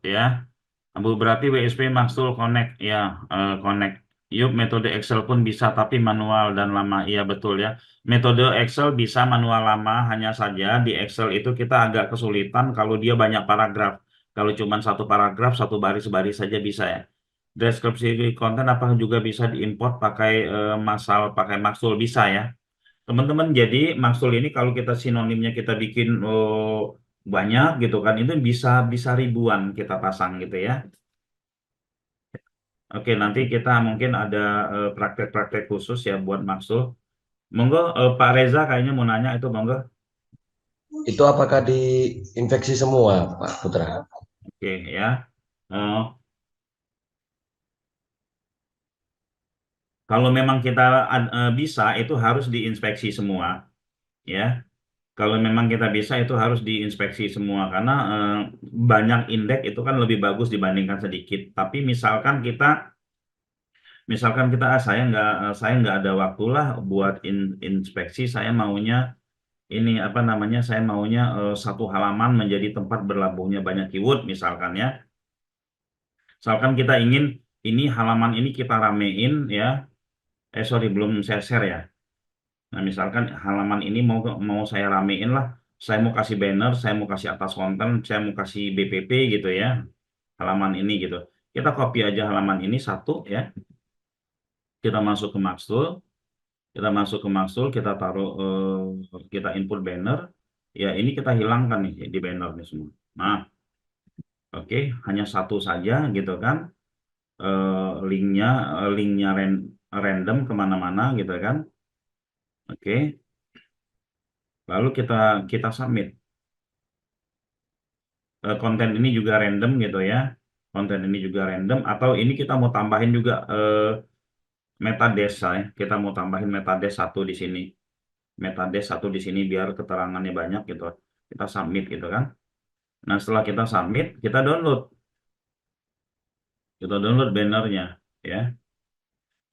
ya. Bu berarti WSP Maxtool Connect ya Connect. Yuk metode Excel pun bisa tapi manual dan lama. Iya betul ya. Metode Excel bisa manual lama, hanya saja di Excel itu kita agak kesulitan kalau dia banyak paragraf. Kalau cuma satu paragraf, satu baris-baris saja bisa ya. Deskripsi konten apa juga bisa diimport pakai pakai Maxtool bisa ya. Teman-teman, jadi Maxtool ini kalau kita sinonimnya kita bikin banyak gitu kan, itu bisa bisa ribuan kita pasang gitu ya. Oke, nanti kita mungkin ada praktek-praktek khusus ya buat Maxtool. Monggo Pak Reza kayaknya mau nanya itu monggo. itu apakah diinfeksi semua, Pak Putra? Oke ya. Eh, Kalau memang kita bisa itu harus diinspeksi semua ya. Kalau memang kita bisa itu harus diinspeksi semua karena banyak indeks itu kan lebih bagus dibandingkan sedikit. Tapi misalkan kita saya nggak ada waktu lah buat inspeksi, saya maunya ini apa namanya, saya maunya satu halaman menjadi tempat berlabuhnya banyak keyword misalkan ya. Misalkan kita ingin ini halaman ini kita ramein ya. Sorry, belum saya share ya. Nah, misalkan halaman ini mau saya ramein lah. Saya mau kasih banner, saya mau kasih atas konten, saya mau kasih BPP gitu ya. Halaman ini gitu. Kita copy aja halaman ini satu ya. Kita masuk ke Maxtool. Kita taruh, kita input banner. Ya, ini kita hilangkan nih di banner nih semua. Nah, oke, hanya satu saja gitu kan. Linknya random kemana-mana gitu kan. Oke, lalu kita submit. Konten ini juga random gitu ya. Konten ini juga random. Atau ini kita mau tambahin juga metadata ya. Kita mau tambahin metadata satu di sini. Metadata satu di sini biar keterangannya banyak gitu. Kita submit gitu kan. Nah, setelah kita submit, kita download. Kita download bannernya ya.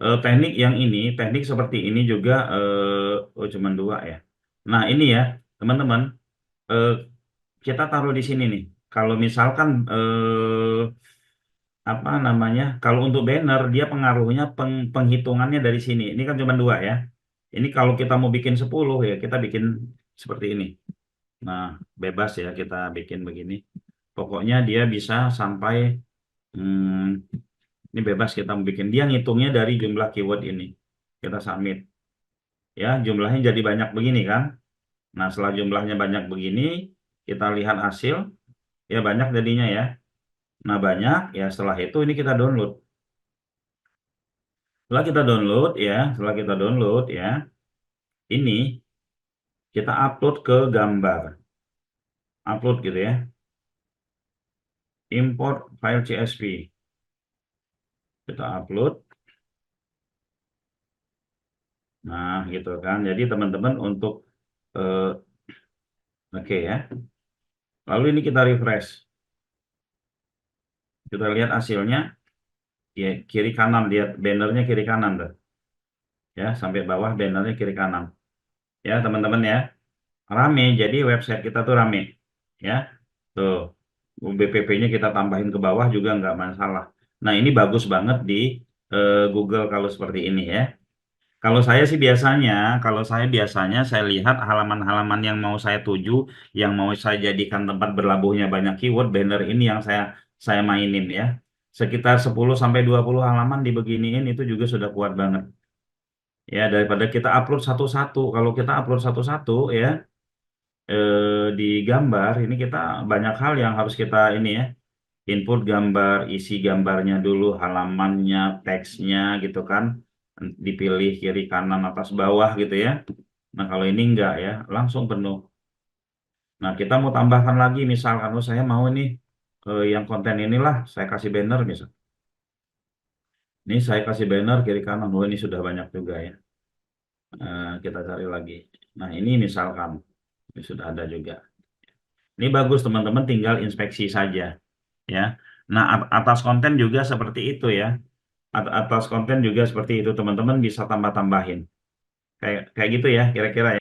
Teknik seperti ini juga cuma dua ya. Nah, ini ya, teman-teman, eh, kita taruh di sini nih. Kalau misalkan apa namanya? Kalau untuk banner dia pengaruhnya penghitungannya dari sini. Ini kan cuma dua ya. Ini kalau kita mau bikin 10 ya, kita bikin seperti ini. Nah, bebas ya kita bikin begini. Pokoknya dia bisa sampai ini bebas kita mau bikin. Dia ngitungnya dari jumlah keyword ini. Kita submit. Ya, jumlahnya jadi banyak begini kan. Nah, setelah jumlahnya banyak begini, kita lihat hasil. Ya, banyak jadinya ya. Nah, banyak. Ya, setelah itu ini kita download. Setelah kita download ya, ini kita upload ke gambar. Upload gitu ya. Import file CSV. Kita upload. Nah, gitu kan. Jadi teman-teman untuk oke ya. Lalu ini kita refresh. Kita lihat hasilnya. Ya, kiri kanan, lihat bannernya kiri kanan tuh. Ya, sampai bawah bannernya kiri kanan. Ya, teman-teman ya. Rame, jadi website kita tuh rame. Ya, tuh. BPP-nya kita tambahin ke bawah juga nggak masalah. Nah, ini bagus banget di Google kalau seperti ini ya. Kalau saya biasanya saya lihat halaman-halaman yang mau saya tuju, yang mau saya jadikan tempat berlabuhnya banyak keyword, banner ini yang saya mainin ya. Sekitar 10 sampai 20 halaman dibeginiin itu juga sudah kuat banget. Ya, daripada kita upload satu-satu. Kalau kita upload satu-satu ya di gambar ini kita banyak hal yang harus kita ini ya. Input gambar, isi gambarnya dulu, halamannya, teksnya gitu kan. Dipilih kiri, kanan, atas, bawah gitu ya. Nah, kalau ini enggak ya, langsung penuh. Nah, kita mau tambahkan lagi, misalkan saya mau ini yang konten inilah, saya kasih banner misal. Ini saya kasih banner kiri kanan, ini sudah banyak juga ya. Kita cari lagi. Nah, ini misalkan, ini sudah ada juga. Ini bagus teman-teman, tinggal inspeksi saja ya. Nah, atas konten juga seperti itu ya. Atas konten juga seperti itu teman-teman bisa tambah-tambahin. Kayak gitu ya kira-kira ya.